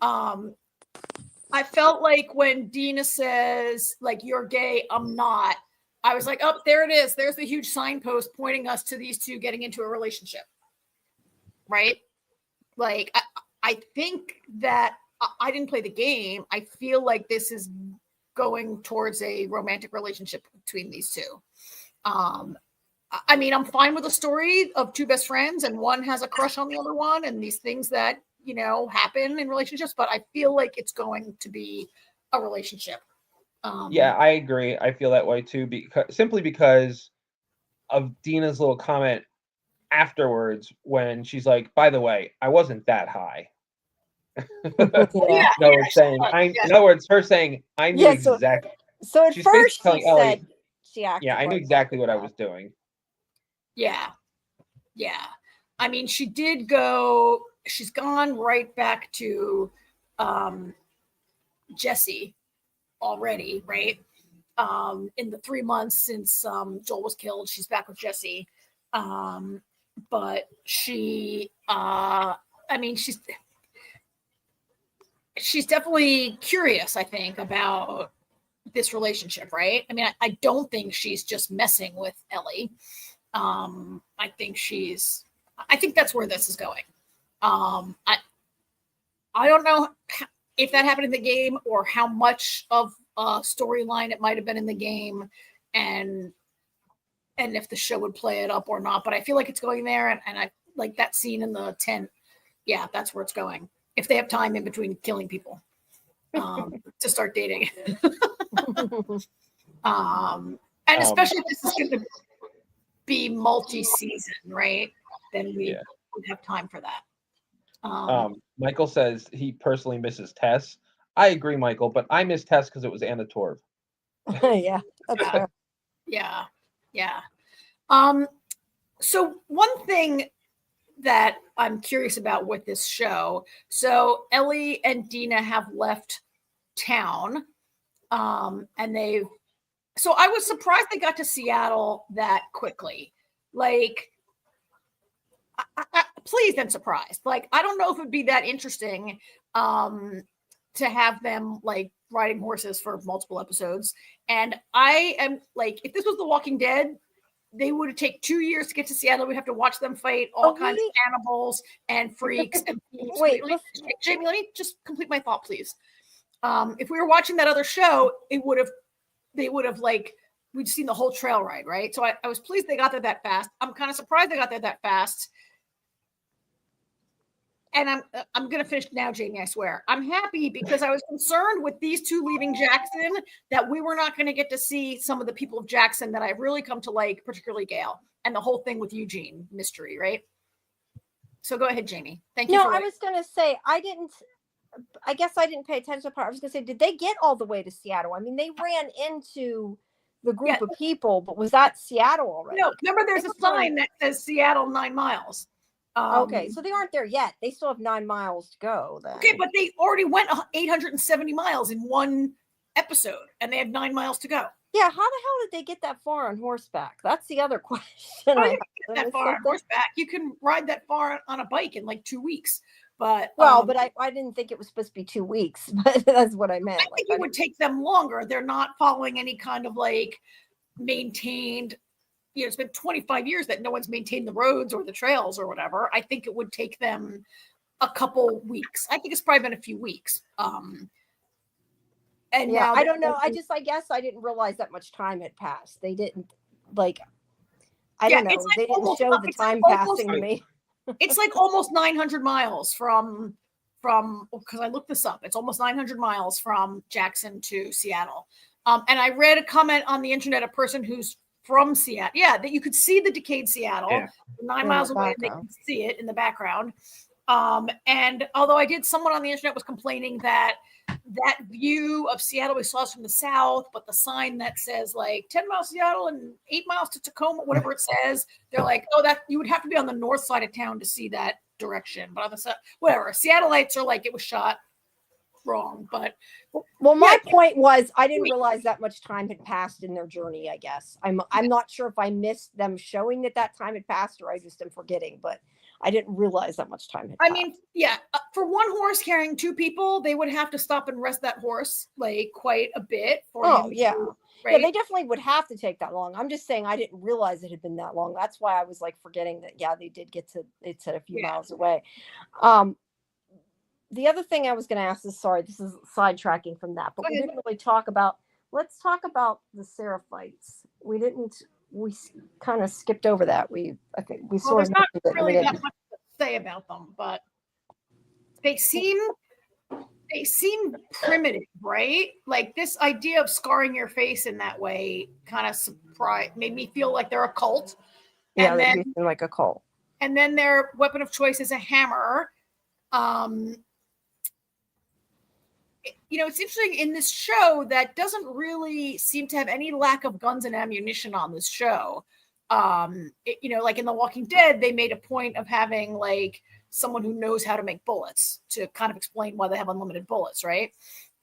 S2: I felt like when Dina says, you're gay, I'm not, I was like, oh, there it is. There's the huge signpost pointing us to these two getting into a relationship. Right? I think that I didn't play the game. I feel like this is going towards a romantic relationship between these two. I mean, I'm fine with a story of two best friends and one has a crush on the other one and these things that, happen in relationships, but I feel like it's going to be a relationship.
S1: Yeah, I agree. I feel that way too, because of Dina's little comment afterwards when she's like, by the way, I wasn't that high. In other words, her saying, I knew exactly.
S3: So at first she said she acted.
S1: Yeah, I knew exactly what I was doing.
S2: Yeah. I mean, she's gone right back to Jesse already, right? In the 3 months since Joel was killed, she's back with Jesse. But she, she's definitely curious, I think, about this relationship, right? I mean, I don't think she's just messing with Ellie. I think that's where this is going. I don't know if that happened in the game or how much of a storyline it might have been in the game, and if the show would play it up or not. But I feel like it's going there, and I like that scene in the tent. Yeah, that's where it's going. If they have time in between killing people to start dating. And especially if this is going to be multi-season, right? Then we would have time for that.
S1: Michael says he personally misses Tess. I agree, Michael, but I miss Tess because it was Anna Torv.
S3: Yeah, that's fair.
S2: Yeah. So one thing that I'm curious about with this show, so Ellie and Dina have left town, and so I was surprised they got to Seattle that quickly. Like, pleased and surprised. Like, I don't know if it would be that interesting to have them like riding horses for multiple episodes. And I am like, if this was The Walking Dead, they would take 2 years to get to Seattle. We'd have to watch them fight all kinds of cannibals and freaks. And
S3: Wait,
S2: Jamie, let me just complete my thought, please. If we were watching that other show, they would have like, we'd seen the whole trail ride, right? So I was pleased they got there that fast. I'm kind of surprised they got there that fast. And I'm going to finish now, Jamie, I swear. I'm happy because I was concerned with these two leaving Jackson that we were not going to get to see some of the people of Jackson that I've really come to like, particularly Gail, and the whole thing with Eugene mystery, right? So go ahead, Jamie. Thank you.
S3: No, I was going to say, I guess I didn't pay attention to the part. I was going to say, did they get all the way to Seattle? I mean, they ran into the group of people, but was that Seattle already?
S2: No, remember there's a sign that says Seattle 9 miles.
S3: Okay, so they aren't there yet. They still have 9 miles to go then.
S2: Okay, but they already went 870 miles in one episode, and they have 9 miles to go.
S3: Yeah, how the hell did they get that far on horseback? That's the other question.
S2: You can get that far on horseback. You can ride that far on a bike in like 2 weeks. But
S3: but I didn't think it was supposed to be 2 weeks, but that's what I meant.
S2: I think it would take them longer. They're not following any kind of like maintained. It's been 25 years that no one's maintained the roads or the trails or whatever. I think it would take them a couple weeks. I think it's probably been a few weeks. And
S3: yeah,
S2: now
S3: I don't know. I guess I didn't realize that much time had passed. They didn't like. I don't know. Like they didn't show the time passing to me.
S2: It's like almost 900 miles from because I looked this up. It's almost 900 miles from Jackson to Seattle. And I read a comment on the internet, a person who's from Seattle. Yeah, that you could see the decayed Seattle 9 miles away. They could see it in the background. And although someone on the internet was complaining that view of Seattle we saw from the south, but the sign that says like 10 miles to Seattle and 8 miles to Tacoma, whatever it says, they're like, oh, that you would have to be on the north side of town to see that direction. But on the side, whatever, Seattleites are like, it was shot wrong. But
S3: my point was I didn't realize that much time had passed in their journey. I guess I'm not sure if I missed them showing that time had passed or I just am forgetting, but I didn't realize that much time had passed.
S2: I mean, for one horse carrying 2 people, they would have to stop and rest that horse like quite a bit.
S3: Right? Yeah, they definitely would have to take that long. I'm just saying I didn't realize it had been that long. That's why I was like forgetting that. Yeah, they did get to. It said a few miles away. The other thing I was going to ask is, sorry, this is sidetracking from that, but we didn't really talk about. Let's talk about the Seraphites. We kind of skipped over that. I think we sort of.
S2: There's not really that much to say about them, but they seem primitive, right? Like this idea of scarring your face in that way kind of made me feel like they're a cult.
S3: Yeah, they do seem like a cult.
S2: And then their weapon of choice is a hammer. It's interesting in this show that doesn't really seem to have any lack of guns and ammunition on this show. Like in The Walking Dead, they made a point of having like someone who knows how to make bullets to kind of explain why they have unlimited bullets, right?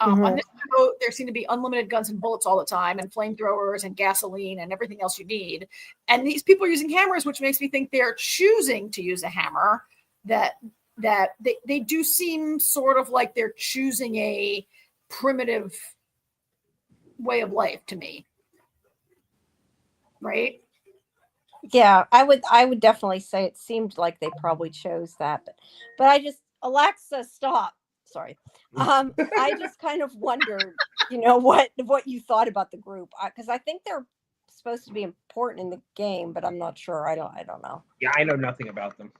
S2: On this show, there seem to be unlimited guns and bullets all the time, and flamethrowers and gasoline and everything else you need. And these people are using hammers, which makes me think they're choosing to use a hammer that that they do seem sort of like they're choosing a primitive way of life to me. Right?
S3: Yeah, I would definitely say it seemed like they probably chose that, but I just, Alexa, stop. Sorry. I just kind of wondered, what you thought about the group, because I think they're supposed to be important in the game, but I'm not sure. I don't know.
S1: Yeah, I know nothing about them.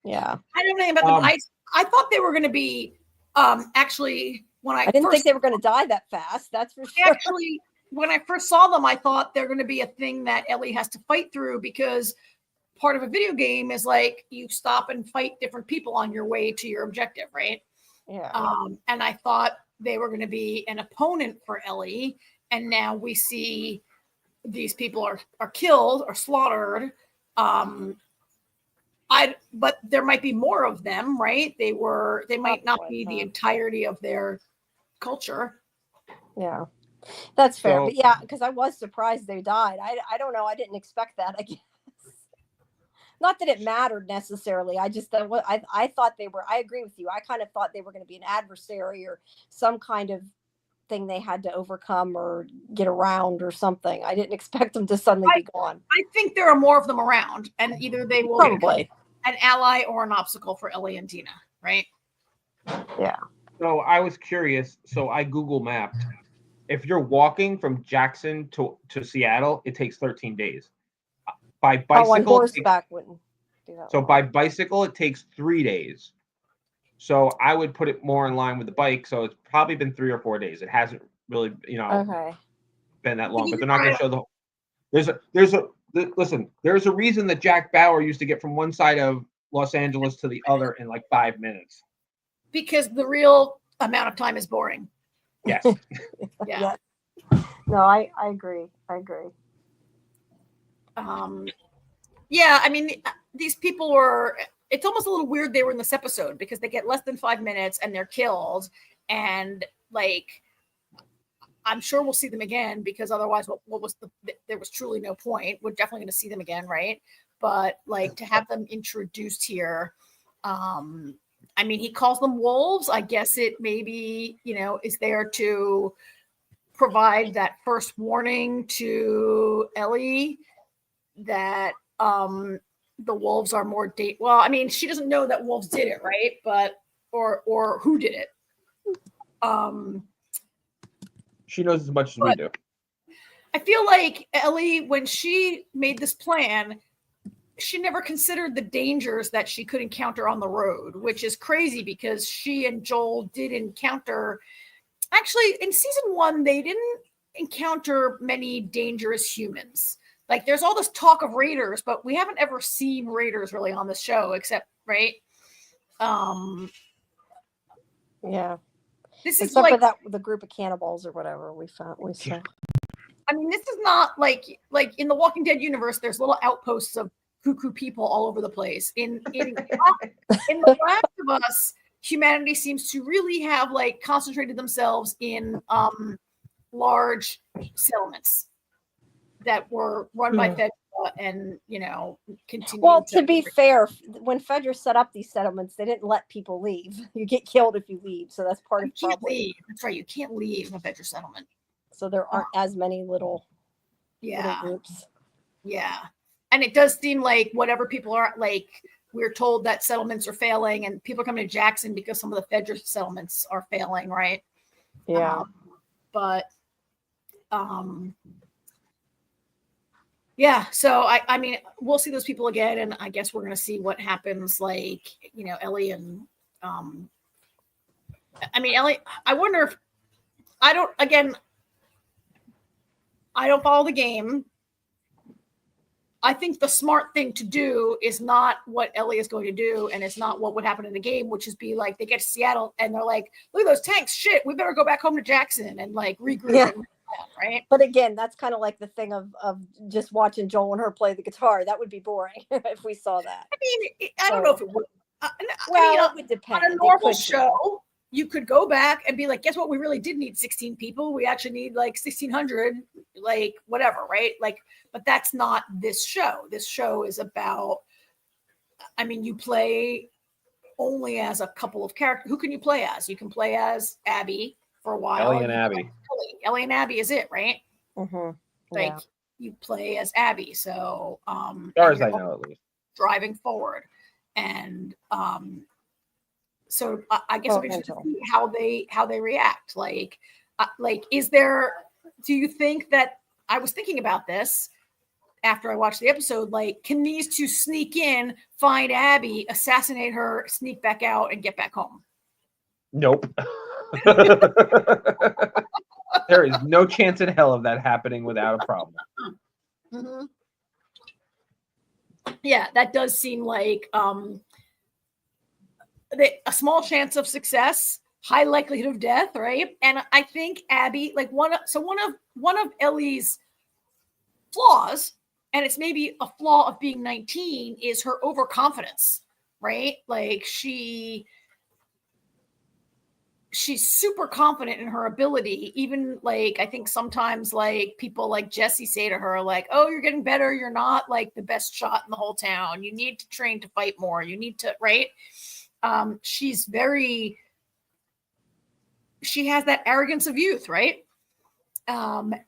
S3: Yeah,
S2: I don't know anything about them. I thought they were going to be actually when I
S3: didn't
S2: first,
S3: think they were going to die that fast. That's for sure.
S2: actually when I first saw them, I thought they're going to be a thing that Ellie has to fight through, because part of a video game is like you stop and fight different people on your way to your objective, right?
S3: Yeah.
S2: And I thought they were going to be an opponent for Ellie, and now we see these people are killed or slaughtered. But there might be more of them, right? They might not be the entirety of their culture.
S3: Yeah, that's fair.
S1: So-
S3: But yeah, because I was surprised they died. I don't know. I didn't expect that. I guess. Not that it mattered necessarily. I just I thought they were. I agree with you. I kind of thought they were going to be an adversary or some kind of thing they had to overcome or get around or something. I didn't expect them to suddenly be gone.
S2: I think there are more of them around, and either they will
S3: Probably
S2: an ally or an obstacle for Ellie and Tina, right?
S3: Yeah.
S1: So I was curious. So I Google mapped. If you're walking from Jackson to Seattle, it takes 13 days. By bicycle,
S3: on horseback wouldn't do that.
S1: So by bicycle, it takes 3 days. So I would put it more in line with the bike. So it's probably been 3 or 4 days. It hasn't really,
S3: Okay.
S1: been that long. But they're not going to show there's a reason that Jack Bauer used to get from one side of Los Angeles to the other in like 5 minutes.
S2: Because the real amount of time is boring.
S1: Yes.
S2: Yeah.
S3: No, I agree.
S2: Yeah, I mean, these people it's almost a little weird they were in this episode, because they get less than 5 minutes and they're killed, and like I'm sure we'll see them again, because otherwise there was truly no point. We're definitely going to see them again, right? But like to have them introduced here, I mean, he calls them wolves. I guess it maybe, is there to provide that first warning to Ellie that the wolves are more well, I mean, she doesn't know that wolves did it, right? But or who did it.
S1: She knows as much as we do.
S2: I feel like Ellie, when she made this plan, she never considered the dangers that she could encounter on the road, which is crazy, because she and Joel did encounter. Actually, in season 1, they didn't encounter many dangerous humans. Like, there's all this talk of raiders, but we haven't ever seen raiders really on the show, except, right?
S3: Yeah.
S2: This is
S3: Except
S2: like
S3: for that, the group of cannibals or whatever we saw.
S2: I mean, this is not like in the Walking Dead universe, there's little outposts of cuckoo people all over the place. In The Last of Us, humanity seems to really have like concentrated themselves in large settlements that were run by Fedra and continue.
S3: Well, to be fair, when Fedra set up these settlements, they didn't let people leave. You get killed if you leave, so that's part of the problem.
S2: Leave. That's right. You can't leave a Fedra settlement.
S3: So there aren't as many little groups.
S2: Yeah. And it does seem like whatever people are like, we're told that settlements are failing and people are coming to Jackson because some of the Fedra settlements are failing, right?
S3: Yeah.
S2: Yeah, so I mean, we'll see those people again, and I guess we're going to see what happens, like, Ellie and, I mean, Ellie, I wonder if, I don't follow the game. I think the smart thing to do is not what Ellie is going to do, and it's not what would happen in the game, which is be like, they get to Seattle, and they're like, look at those tanks, shit, we better go back home to Jackson, and like regroup.
S3: Yeah.
S2: Right.
S3: But again, that's kind of like the thing of just watching Joel and her play the guitar. That would be boring if we saw that.
S2: I mean, I don't know if it would.
S3: Well, it would depend.
S2: On a normal show, you could go back and be like, guess what? We really did need 16 people. We actually need like 1,600, like whatever, right? Like, but that's not this show. This show is about, I mean, you play only as a couple of characters. Who can you play as? You can play as Abby for a while.
S1: Ellie and Abby.
S2: Ellie and Abby is it, right?
S3: Mm-hmm.
S2: Like
S3: Yeah.
S2: you play as Abby. So
S1: As far as I know, at least.
S2: driving forward. And so I guess I'm interested to see how they react. Like is there, do you think that, I was thinking about this after I watched the episode, like, can these two sneak in, find Abby, assassinate her, sneak back out, and get back home?
S1: Nope. There is no chance in hell of that happening without a problem.
S2: Mm-hmm. Yeah, that does seem like a small chance of success, high likelihood of death, right? And I think Abby, like one of Ellie's flaws, and it's maybe a flaw of being 19, is her overconfidence, right? Like she's super confident in her ability. Even like, I think sometimes like people like Jesse say to her, like, oh, you're getting better. You're not like the best shot in the whole town. You need to train to fight more. You need to, right? She has that arrogance of youth, right?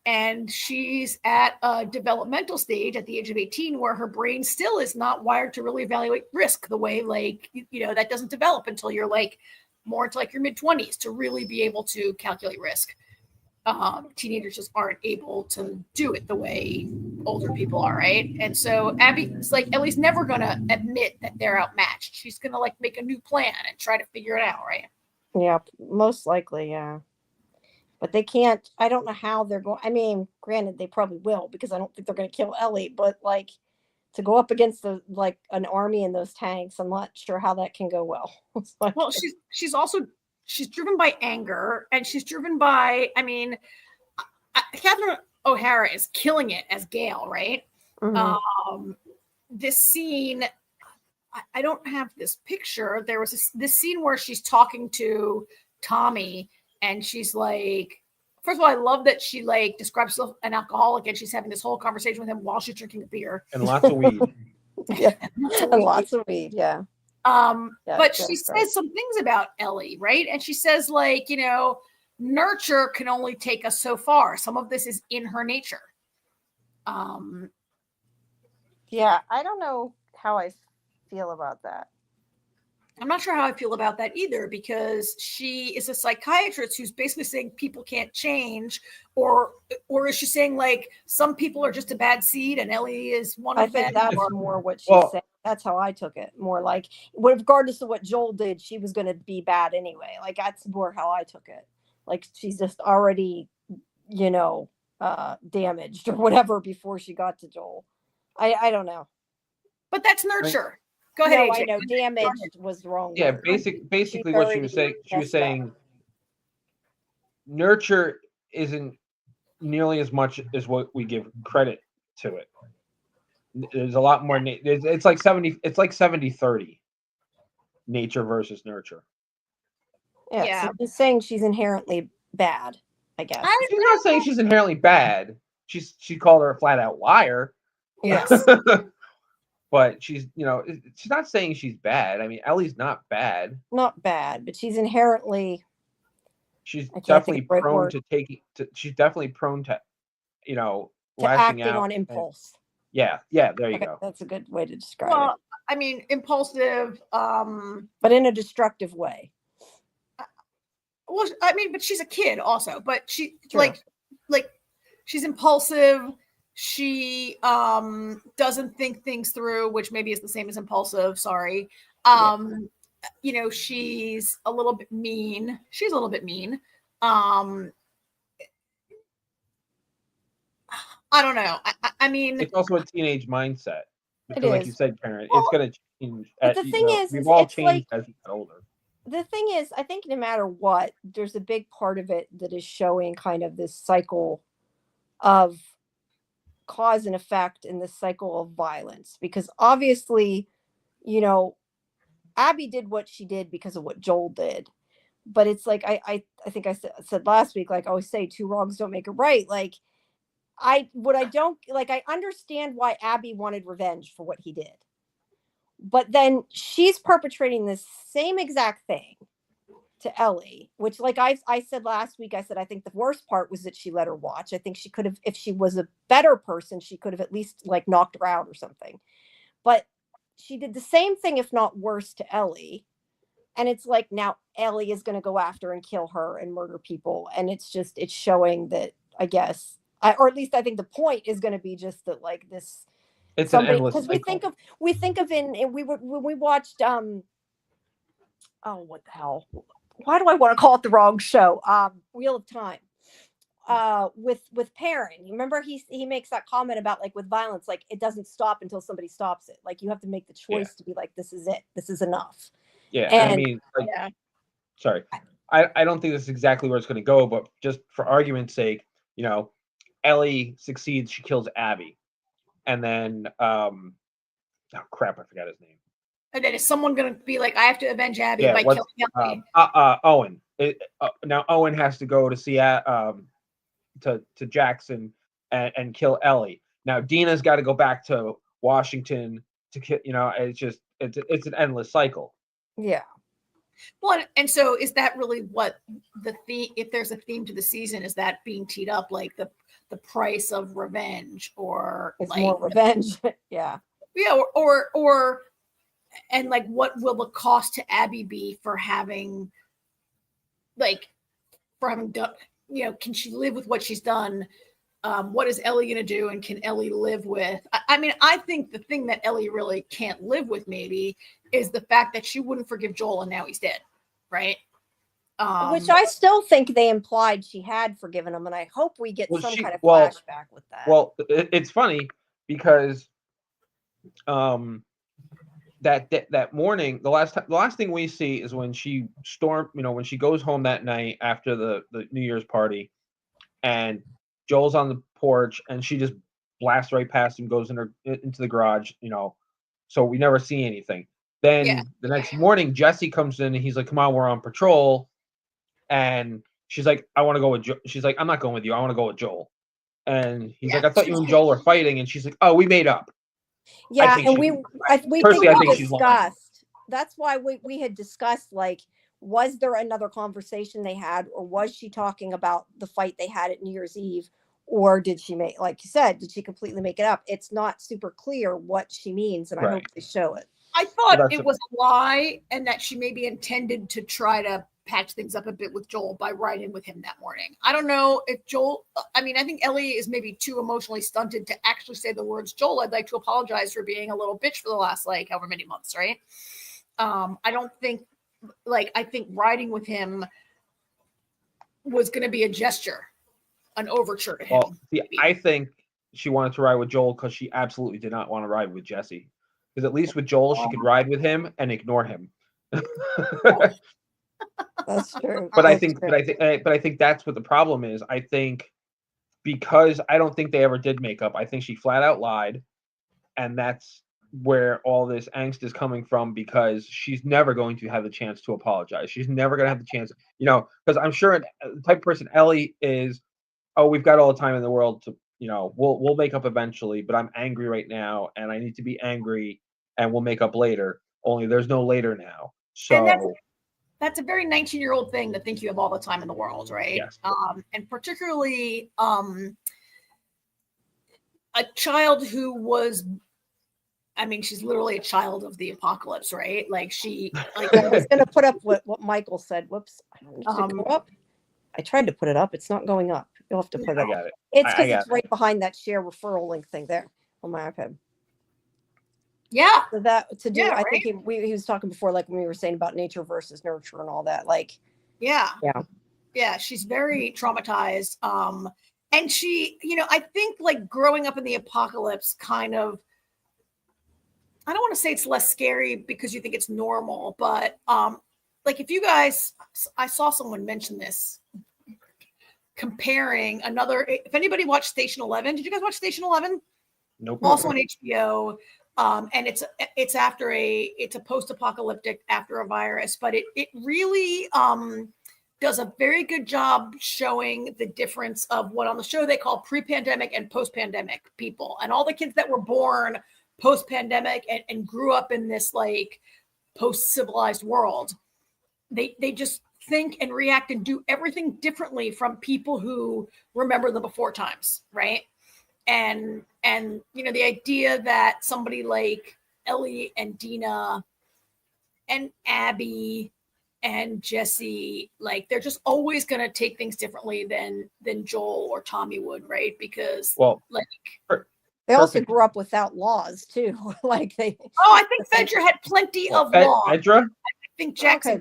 S2: And she's at a developmental stage at the age of 18 where her brain still is not wired to really evaluate risk the way, like, that doesn't develop until you're like more into like your mid-20s to really be able to calculate risk. Teenagers just aren't able to do it the way older people are, right? And so Abby's like, Ellie's never gonna admit that they're outmatched. She's gonna like make a new plan and try to figure it out, right?
S3: Yeah, most likely, yeah. But they can't, I don't know how they're going. I mean, granted, they probably will, because I don't think they're going to kill Ellie, but like to go up against an army in those tanks, I'm not sure how that can go well.
S2: Well, she's driven by anger, and she's driven by, I mean, Catherine O'Hara is killing it as Gale, right? Mm-hmm. This scene, I don't have this picture. There was this scene where she's talking to Tommy, and she's like, first of all, I love that she like describes herself an alcoholic, and she's having this whole conversation with him while she's drinking a beer.
S1: And lots of weed.
S3: Yeah. And lots of weed, yeah.
S2: But she says some things about Ellie, right? And she says, like, nurture can only take us so far. Some of this is in her nature.
S3: Yeah, I don't know how I feel about that.
S2: I'm not sure how I feel about that either, because she is a psychiatrist who's basically saying people can't change, or is she saying like some people are just a bad seed and Ellie is one of them?
S3: I think that's more what she said. That's how I took it. More like, regardless of what Joel did, she was going to be bad anyway. Like, that's more how I took it. Like, she's just already, damaged or whatever before she got to Joel. I don't know.
S2: But that's nurture. Go ahead.
S3: No, I know damaged was wrong.
S1: Yeah, basically what she was saying, nurture isn't nearly as much as what we give credit to it. There's a lot more. It's like 70-30 nature versus nurture.
S3: Yeah. So she's saying she's inherently bad, I guess.
S1: She's not saying she's inherently bad. She called her a flat out liar.
S2: Yes.
S1: But she's not saying she's bad. I mean, Ellie's not bad.
S3: Not bad, but she's inherently.
S1: She's definitely prone to taking. She's definitely prone to,
S3: to
S1: lashing
S3: acting
S1: out
S3: on impulse.
S1: Yeah. There you go.
S3: That's a good way to describe it.
S2: I mean, impulsive,
S3: but in a destructive way.
S2: Well, I mean, but she's a kid also. But she like she's impulsive. She doesn't think things through, which maybe is the same as impulsive. Sorry. She's a little bit mean. I don't know. I mean,
S1: it's also a teenage mindset. Like you said, Karen, it's going to change.
S3: The thing is,
S1: we've all changed as we get older.
S3: The thing is, I think no matter what, there's a big part of it that is showing kind of this cycle of cause and effect in this cycle of violence, because obviously, Abby did what she did because of what Joel did. But it's like, I think I said last week, like I always say, two wrongs don't make a right. Like, I understand why Abby wanted revenge for what he did. But then she's perpetrating the same exact thing to Ellie, which, like I said last week, I said I think the worst part was that she let her watch. I think she could have, if she was a better person, she could have at least like knocked her out or something. But she did the same thing, if not worse, to Ellie. And it's like now Ellie is going to go after and kill her and murder people. And it's showing that, I guess, or at least I think the point is going to be just that, like, this,
S1: It's an
S3: somebody,
S1: endless
S3: because
S1: cycle.
S3: we think of when we watched, oh, what the hell? Why do I want to call it the wrong show? Wheel of Time. With Perrin, you remember he makes that comment about, like, with violence, like, it doesn't stop until somebody stops it. Like, you have to make the choice to be like, this is it, this is enough.
S1: Yeah,
S3: And
S1: I mean, like,
S2: Yeah.
S1: sorry, I don't think this is exactly where it's going to go, but just for argument's sake, you know, Ellie succeeds, she kills Abby, and then oh crap, I forgot his name.
S2: And then is someone going to be like, I have to avenge Abby
S1: Yeah,
S2: by
S1: what's
S2: killing Ellie?
S1: Owen? Now Owen has to go to see to Jackson and kill Ellie. Now Dina's got to go back to Washington to kill. You know, it's just it's an endless cycle.
S3: Yeah.
S2: Well, and so is that really what the theme? If there's a theme to the season, is that being teed up like the price of revenge, or
S3: It's
S2: like
S3: more revenge. Yeah.
S2: Yeah, or and like what will the cost to Abby be for having done, you know, can she live with what she's done? What is Ellie going to do? And can Ellie live with, I mean, I think the thing that Ellie really can't live with maybe is the fact that she wouldn't forgive Joel and now he's dead. Right.
S3: Which I still think they implied she had forgiven him. And I hope we get some kind of flashback with that.
S1: Well, it's funny because that morning, the last thing we see is when she when she goes home that night after the New Year's party, and Joel's on the porch, and she just blasts right past him, goes into the garage, you know, so we never see anything. Then the next morning, Jesse comes in and he's like, "Come on, we're on patrol," and she's like, "I want to go with Joel." She's like, "I'm not going with you. I want to go with Joel." And he's like, "I thought you and Joel were fighting," and she's like, "Oh, we made up."
S3: Yeah, and we discussed. That's why we had discussed, like, was there another conversation they had, or was she talking about the fight they had at New Year's Eve, or did she make, like you said, did she completely make it up? It's not super clear what she means, and I hope they show it.
S2: I thought it was a lie, and that she maybe intended to try to patch things up a bit with Joel by riding with him that morning. I don't know if Joel, I mean, I think Ellie is maybe too emotionally stunted to actually say the words, "Joel, I'd like to apologize for being a little bitch for the last, like, however many months," right? I don't think, like, I think riding with him was going to be a gesture, an overture to him.
S1: Well, see, I think she wanted to ride with Joel because she absolutely did not want to ride with Jesse. Because at least with Joel, she could ride with him and ignore him.
S3: That's true.
S1: But I think that's what the problem is. I think because I don't think they ever did make up. I think she flat out lied, and that's where all this angst is coming from, because she's never going to have the chance to apologize. She's never going to have the chance, you know, because I'm sure the type of person Ellie is, oh, we've got all the time in the world to, you know, we'll make up eventually, but I'm angry right now and I need to be angry and we'll make up later. Only there's no later now. So
S2: that's a very 19-year-old thing to think you have all the time in the world, right?
S1: Yes.
S2: And particularly a child who was, I mean, she's literally a child of the apocalypse, right? Like, she, like,
S3: I was going to put up what Michael said. Whoops, I don't need to go up. I tried to put it up. It's not going up. You'll have to put it up.
S1: I got it.
S3: It's because it's right behind that share referral link thing there on my iPad.
S2: Yeah.
S3: So that to do, I think he was talking before, like when we were saying about nature versus nurture and all that. Like,
S2: yeah. She's very traumatized. And she, you know, I think, like, growing up in the apocalypse kind of, I don't want to say it's less scary because you think it's normal, but like, if you guys, I saw someone mention this, comparing if anybody watched Station 11, did you guys watch Station 11?
S1: Nope.
S2: Also on HBO. And it's after it's a post-apocalyptic after a virus, but it really does a very good job showing the difference of what on the show they call pre-pandemic and post-pandemic people, and all the kids that were born post-pandemic and grew up in this like post-civilized world, they just think and react and do everything differently from people who remember the before times, right? And the idea that somebody like Ellie and Dina and Abby and Jesse, like they're just always going to take things differently than Joel or Tommy would, right? Because like
S3: they also grew up without laws too. Like
S2: I think Fedra had plenty of law.
S1: Fedra?
S2: I think Jackson.
S3: Okay,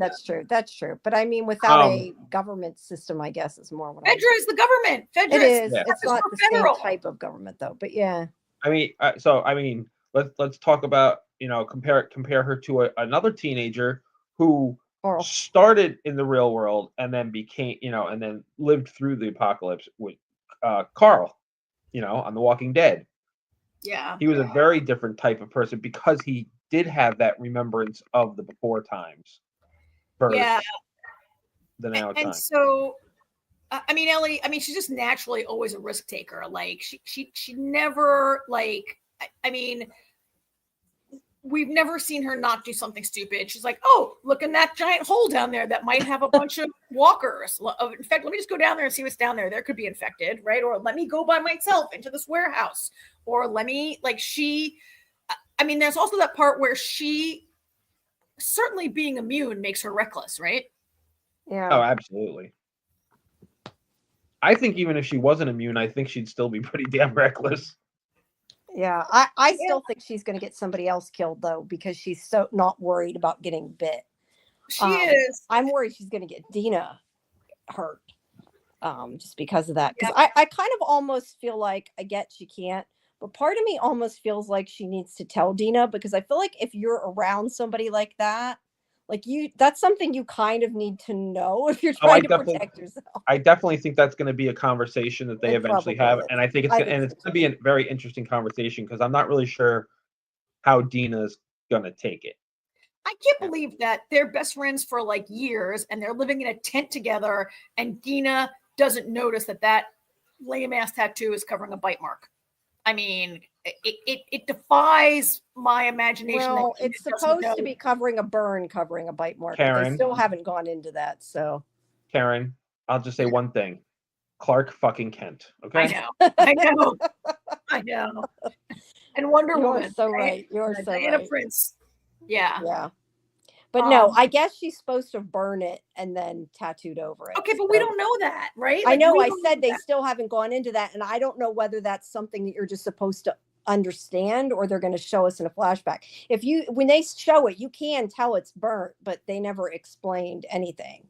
S3: that's true. But I mean, without a government system, I guess is more what
S2: Fedra is the government. Fedra
S3: is.
S1: Yeah.
S3: It's not the federal same type of government though. But yeah.
S1: I mean, let's talk about, compare her to another teenager who started in the real world and then became, and then lived through the apocalypse with Carl, on The Walking Dead.
S2: Yeah.
S1: He was a very different type of person because he did have that remembrance of the before times.
S2: Yeah.
S1: The now
S2: and
S1: times.
S2: So, I mean, Ellie, she's just naturally always a risk taker. Like she never like, I mean, we've never seen her not do something stupid. She's like, oh, look in that giant hole down there that might have a bunch of walkers. In fact, let me just go down there and see what's down there. There could be infected, right? Or let me go by myself into this warehouse. Or let me, there's also that part where she, certainly being immune makes her reckless, right?
S3: Yeah.
S1: Oh, absolutely. I think even if she wasn't immune, I think she'd still be pretty damn reckless.
S3: Yeah, I still think she's going to get somebody else killed though, because she's so not worried about getting bit.
S2: She is.
S3: I'm worried she's going to get Dina hurt, just because of that. Because I kind of almost feel like, I get she can't, but part of me almost feels like she needs to tell Dina, because I feel like if you're around somebody like that, like that's something you kind of need to know if you're trying to protect yourself.
S1: I definitely think that's going to be a conversation that they eventually have. And I think it's going to be a very interesting conversation, because I'm not really sure how Dina's going to take it.
S2: I can't believe that they're best friends for like years and they're living in a tent together and Dina doesn't notice that lame ass tattoo is covering a bite mark. I mean, it defies my imagination.
S3: Well, it's supposed to be covering a burn, covering a bite mark.
S1: Karen,
S3: but they still haven't gone into that. So,
S1: Karen, I'll just say one thing: Clark fucking Kent. Okay.
S2: I know. And Wonder Woman.
S3: You're so right. You're so
S2: Diana
S3: right.
S2: Prince. Yeah.
S3: Yeah. But no, I guess she's supposed to burn it and then tattooed over it.
S2: Okay, but we don't know that, right?
S3: I know. I said they still haven't gone into that, and I don't know whether that's something that you're just supposed to understand or they're going to show us in a flashback. When they show it, you can tell it's burnt, but they never explained anything.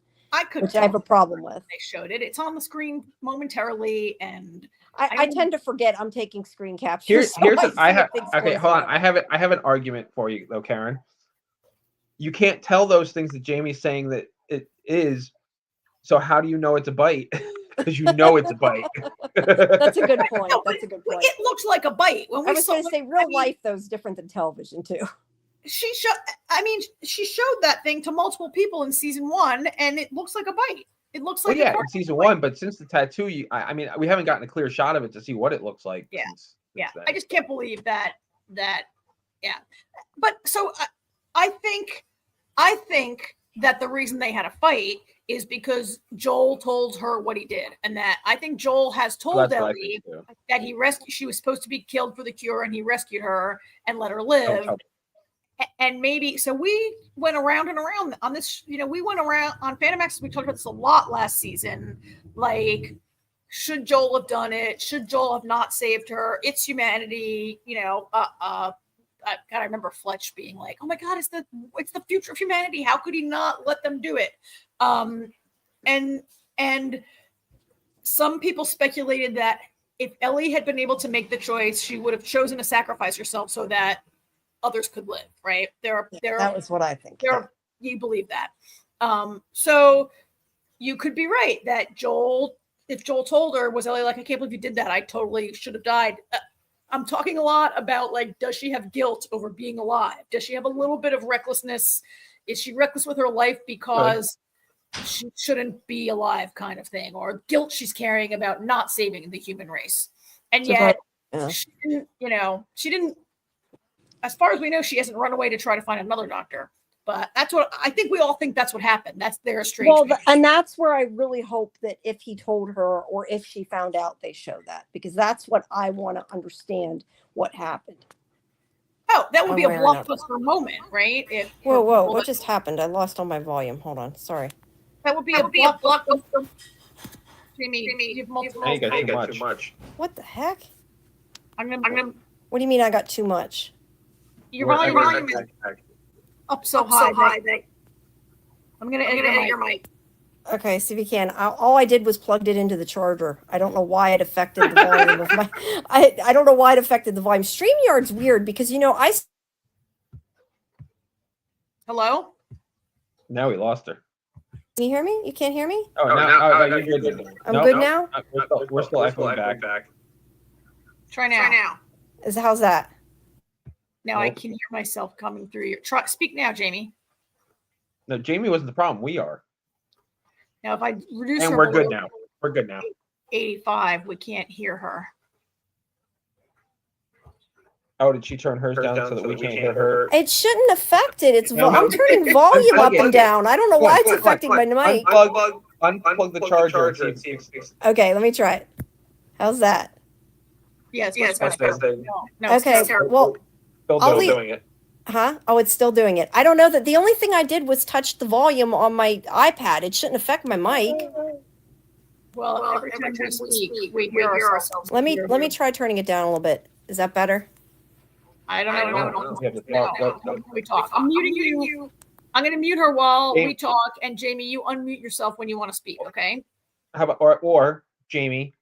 S3: Which I have a problem with.
S2: They showed it. It's on the screen momentarily, and
S3: I tend to forget I'm taking screen captures.
S1: Hold on. I have an argument for you though, Karen. You can't tell those things that Jamie's saying that it is. So how do you know it's a bite? Because you know it's a bite.
S3: That's a good point. That's a good point.
S2: It looks like a bite.
S3: I was going to say real life, though, is different than television too.
S2: She showed that thing to multiple people in season 1, and it looks like a bite. It looks like
S1: in season 1, but since the tattoo, we haven't gotten a clear shot of it to see what it looks like.
S2: Yeah, I just can't believe that. Yeah, but so I think that the reason they had a fight is because Joel told her what he did, and that I think Joel has told Ellie that she was supposed to be killed for the cure, and he rescued her and let her live. And maybe so we went around and around on this. We went around on Fandom Access. We talked about this a lot last season. Like, should Joel have done it? Should Joel have not saved her? It's humanity. I remember Fletch being like, "Oh my God, it's the future of humanity. How could he not let them do it?" And some people speculated that if Ellie had been able to make the choice, she would have chosen to sacrifice herself so that others could live. Right?
S3: That was what I think.
S2: You believe that? So you could be right that if Joel told her, was Ellie like, "I can't believe you did that. I totally should have died." I'm talking a lot about, like, does she have guilt over being alive? Does she have a little bit of recklessness? Is she reckless with her life because she shouldn't be alive, kind of thing? Or guilt she's carrying about not saving the human race? And yet, she didn't as far as we know, she hasn't run away to try to find another doctor. But that's what I think. We all think that's what happened. That's their estrangement.
S3: Well, and that's where I really hope that if he told her or if she found out, they show that, because that's what I want to understand what happened.
S2: Oh, that would be a
S4: One way or another.
S2: blockbuster moment, right? If
S4: Whoa, whoa! What just happened? I lost all my volume. Hold on. Sorry.
S2: that would be a blockbuster. Jamie, you have multiple.
S1: Hey, you got too much.
S4: What the heck?
S2: I'm gonna.
S4: What do you mean I got too much?
S2: Your volume is up so high that I'm gonna edit your mic.
S4: Okay, see if you can. All I did was plugged it into the charger. I don't know why it affected the volume of my. I don't know why it affected the volume. StreamYard's weird because
S2: Hello.
S1: Now we lost her.
S4: Can you hear me? You can't hear me?
S1: Oh, no, you're good.
S4: I'm good now.
S1: We're still echoing back.
S2: Try now.
S4: How's that?
S2: Now I can hear myself coming through your. Speak now, Jamie.
S1: No, Jamie wasn't the problem. We are.
S2: Now, if I reduce
S1: and
S2: her,
S1: we're good now. We're good now.
S2: 85. We can't hear her.
S1: Oh, did she turn hers down so that we can't hear her?
S4: It shouldn't affect it. I'm turning volume up and down. I don't know why it's affecting my mic.
S1: Unplug the charger.
S4: Okay, let me try it. How's that?
S2: Yes.
S4: No, okay. Well,
S1: still doing it.
S4: Huh? Oh, it's still doing it. I don't know that the only thing I did was touch the volume on my iPad. It shouldn't affect my mic.
S2: Well, every time we speak, we hear ourselves.
S4: Let me try turning it down a little bit. Is that better?
S2: I don't know. We talk. I'm muting you. I'm going to mute her while we talk. And Jamie, you unmute yourself when you want to speak. Okay.
S1: How about or Jamie?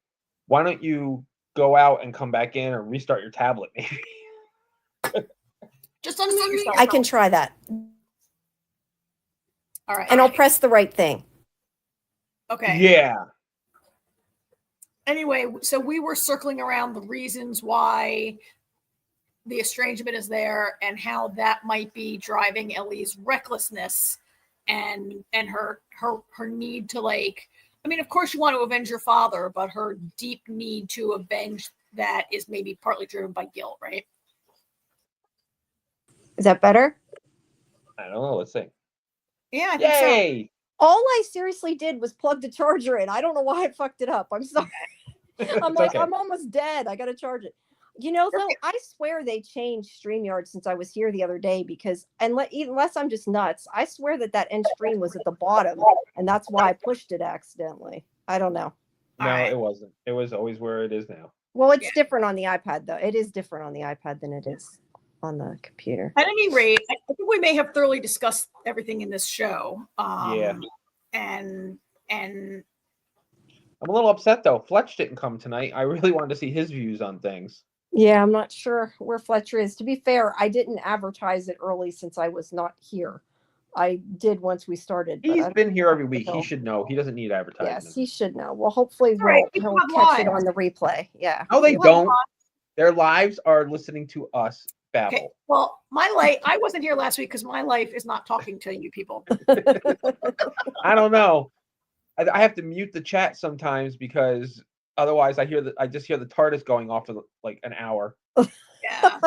S1: Why don't you go out and come back in or restart your tablet? Maybe.
S2: Just unmute yourself.
S4: I can try that.
S2: All right.
S4: And I'll press the right thing.
S2: Okay.
S1: Yeah.
S2: Anyway, so we were circling around the reasons why the estrangement is there and how that might be driving Ellie's recklessness and her need to, like, I mean, of course you want to avenge your father, but her deep need to avenge that is maybe partly driven by guilt, right?
S3: Is that better?
S1: I don't know. Let's see.
S2: Yeah, I think so.
S3: All I seriously did was plug the charger in. I don't know why I fucked it up. I'm sorry. I'm like, okay. I'm almost dead. I got to charge it. You know, though, I swear they changed StreamYard since I was here the other day because, unless I'm just nuts, I swear that end stream was at the bottom, and that's why I pushed it accidentally. I don't know.
S1: No, it wasn't. It was always where it is now.
S3: Well, it's different on the iPad, though. It is different on the iPad than it is on the computer.
S2: At any rate, I think we may have thoroughly discussed everything in this show. And
S1: I'm a little upset though. Fletch didn't come tonight. I really wanted to see his views on things.
S3: Yeah, I'm not sure where Fletcher is. To be fair, I didn't advertise it early since I was not here. I did once we started.
S1: He's been here every week. He should know. He doesn't need advertising.
S3: Yes, he should know. Well, hopefully he'll catch it on the replay. Yeah.
S1: No, they don't. Their lives are listening to us babble.
S2: Okay. Well, I wasn't here last week because my life is not talking to you people.
S1: I don't know. I have to mute the chat sometimes because otherwise I just hear the TARDIS going off for like an hour.
S2: Yeah.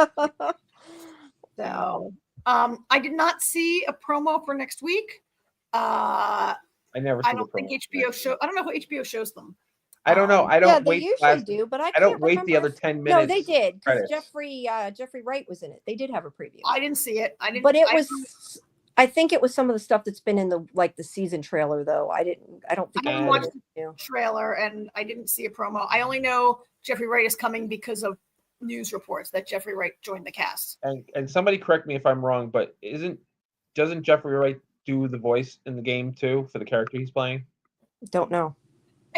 S2: So I did not see a promo for next week.
S1: I never.
S2: I don't think HBO show. I don't know who HBO shows them.
S1: I don't know. I don't wait.
S3: They usually do, but I
S1: don't wait the other 10 minutes.
S3: No, they did because Jeffrey Wright was in it. They did have a preview.
S2: I didn't see it.
S3: But it was. I think it was some of the stuff that's been in the season trailer, though. I don't think
S2: I didn't watch the trailer, and I didn't see a promo. I only know Jeffrey Wright is coming because of news reports that Jeffrey Wright joined the cast.
S1: And somebody correct me if I'm wrong, but doesn't Jeffrey Wright do the voice in the game too for the character he's playing?
S3: Don't know.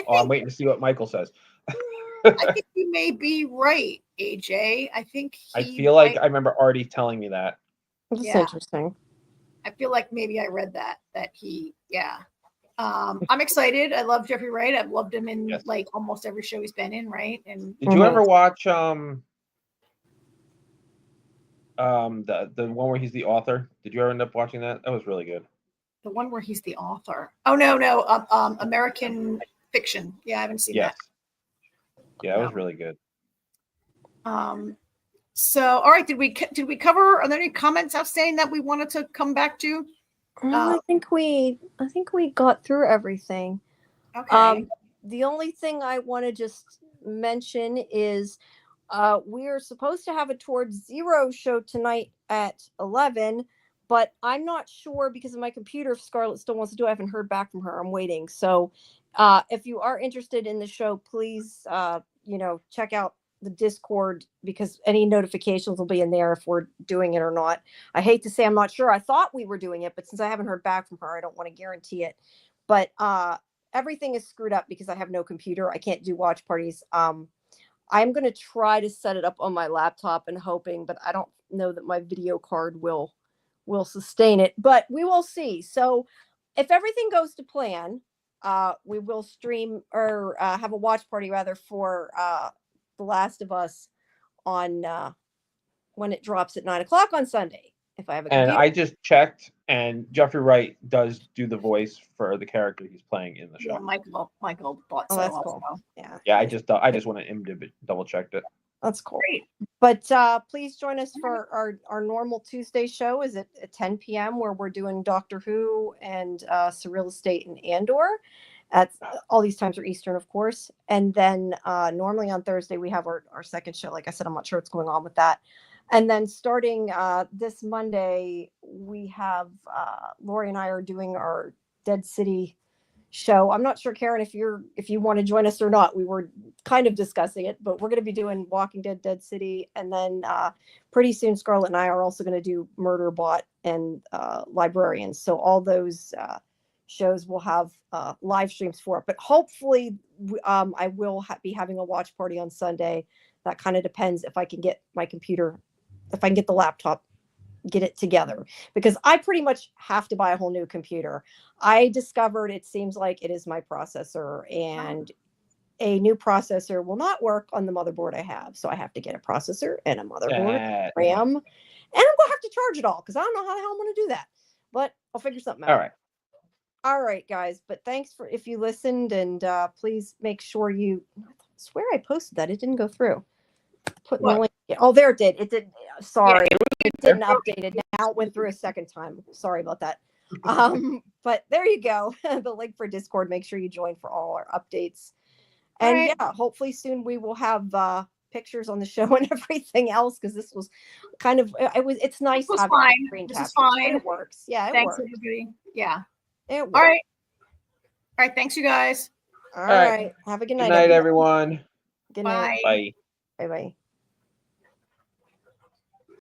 S1: I'm waiting to see what Michael says.
S2: I think you may be right, AJ. I
S1: feel like I remember Artie telling me that.
S3: That's interesting.
S2: I feel like maybe I read that he, I'm excited. I love Jeffrey Wright. I've loved him in like almost every show he's been in, right? And
S1: did you ever watch the one where he's the author? Did you ever end up watching that? That was really good.
S2: The one where he's the author. Oh no, American Fiction. Yeah, I haven't seen that.
S1: Yeah, it was really good.
S2: So, all right, did we cover? Are there any comments outstanding that we wanted to come back to?
S3: I think we got through everything.
S2: Okay.
S3: The only thing I want to just mention is we are supposed to have a Towards Zero show tonight at 11, but I'm not sure because of my computer if Scarlett still wants to do it. I haven't heard back from her. I'm waiting. So if you are interested in the show, please, check out the Discord because any notifications will be in there if we're doing it or not. I hate to say I'm not sure. I thought we were doing it, but since I haven't heard back from her, I don't want to guarantee it. But everything is screwed up because I have no computer. I can't do watch parties. I'm going to try to set it up on my laptop and hoping, but I don't know that my video card will sustain it, but we will see. So if everything goes to plan, we will stream or have a watch party rather for The Last of Us on when it drops at 9:00 on Sunday. If I have a
S1: And
S3: computer.
S1: I just checked, and Jeffrey Wright does do the voice for the character he's playing in the show.
S2: Yeah, Michael thought
S3: Oh,
S2: so.
S3: that's
S2: Also.
S3: cool. Yeah.
S1: Yeah, I just wanted him to double checked it.
S3: That's cool.
S2: Great.
S3: But please join us for our normal Tuesday show is at 10 p.m. where we're doing Doctor Who and Surreal Estate and Andor. All these times are Eastern, of course. And then normally on Thursday, we have our second show. Like I said, I'm not sure what's going on with that. And then starting this Monday, we have Lori and I are doing our Dead City show. I'm not sure, Karen, if you want to join us or not. We were kind of discussing it, but we're going to be doing Walking Dead, Dead City, and then pretty soon Scarlett and I are also going to do Murderbot and Librarians. So all those shows will have live streams for it. But hopefully, I will be having a watch party on Sunday. That kind of depends if I can get my computer, if I can get the laptop, get it together, because I pretty much have to buy a whole new computer. I discovered it seems like it is my processor, and a new processor will not work on the motherboard I have. So I have to get a processor and a motherboard, RAM, and I'm going to have to charge it all because I don't know how the hell I'm going to do that. But I'll figure something out. All right, guys. But thanks for if you listened, and please make sure you. I swear I posted that. It didn't go through. Putting the link. Oh, there it did. It did. Sorry, it didn't update it. Now it went through a second time. Sorry about that. But there you go. The link for Discord. Make sure you join for all our updates. And
S2: right.
S3: Yeah, hopefully soon we will have pictures on the show and everything else, because this was kind of it's nice.
S2: This was
S3: having
S2: fine.
S3: Screen
S2: This
S3: capture.
S2: is fine.
S3: It works. Yeah, it
S2: Thanks
S3: works.
S2: everybody. Yeah.
S3: It works.
S2: All right. All right. Thanks, you guys.
S3: All right. Have a good night.
S1: Good night, everyone.
S3: Good
S2: Bye.
S3: night.
S1: Bye.
S3: Bye. Bye.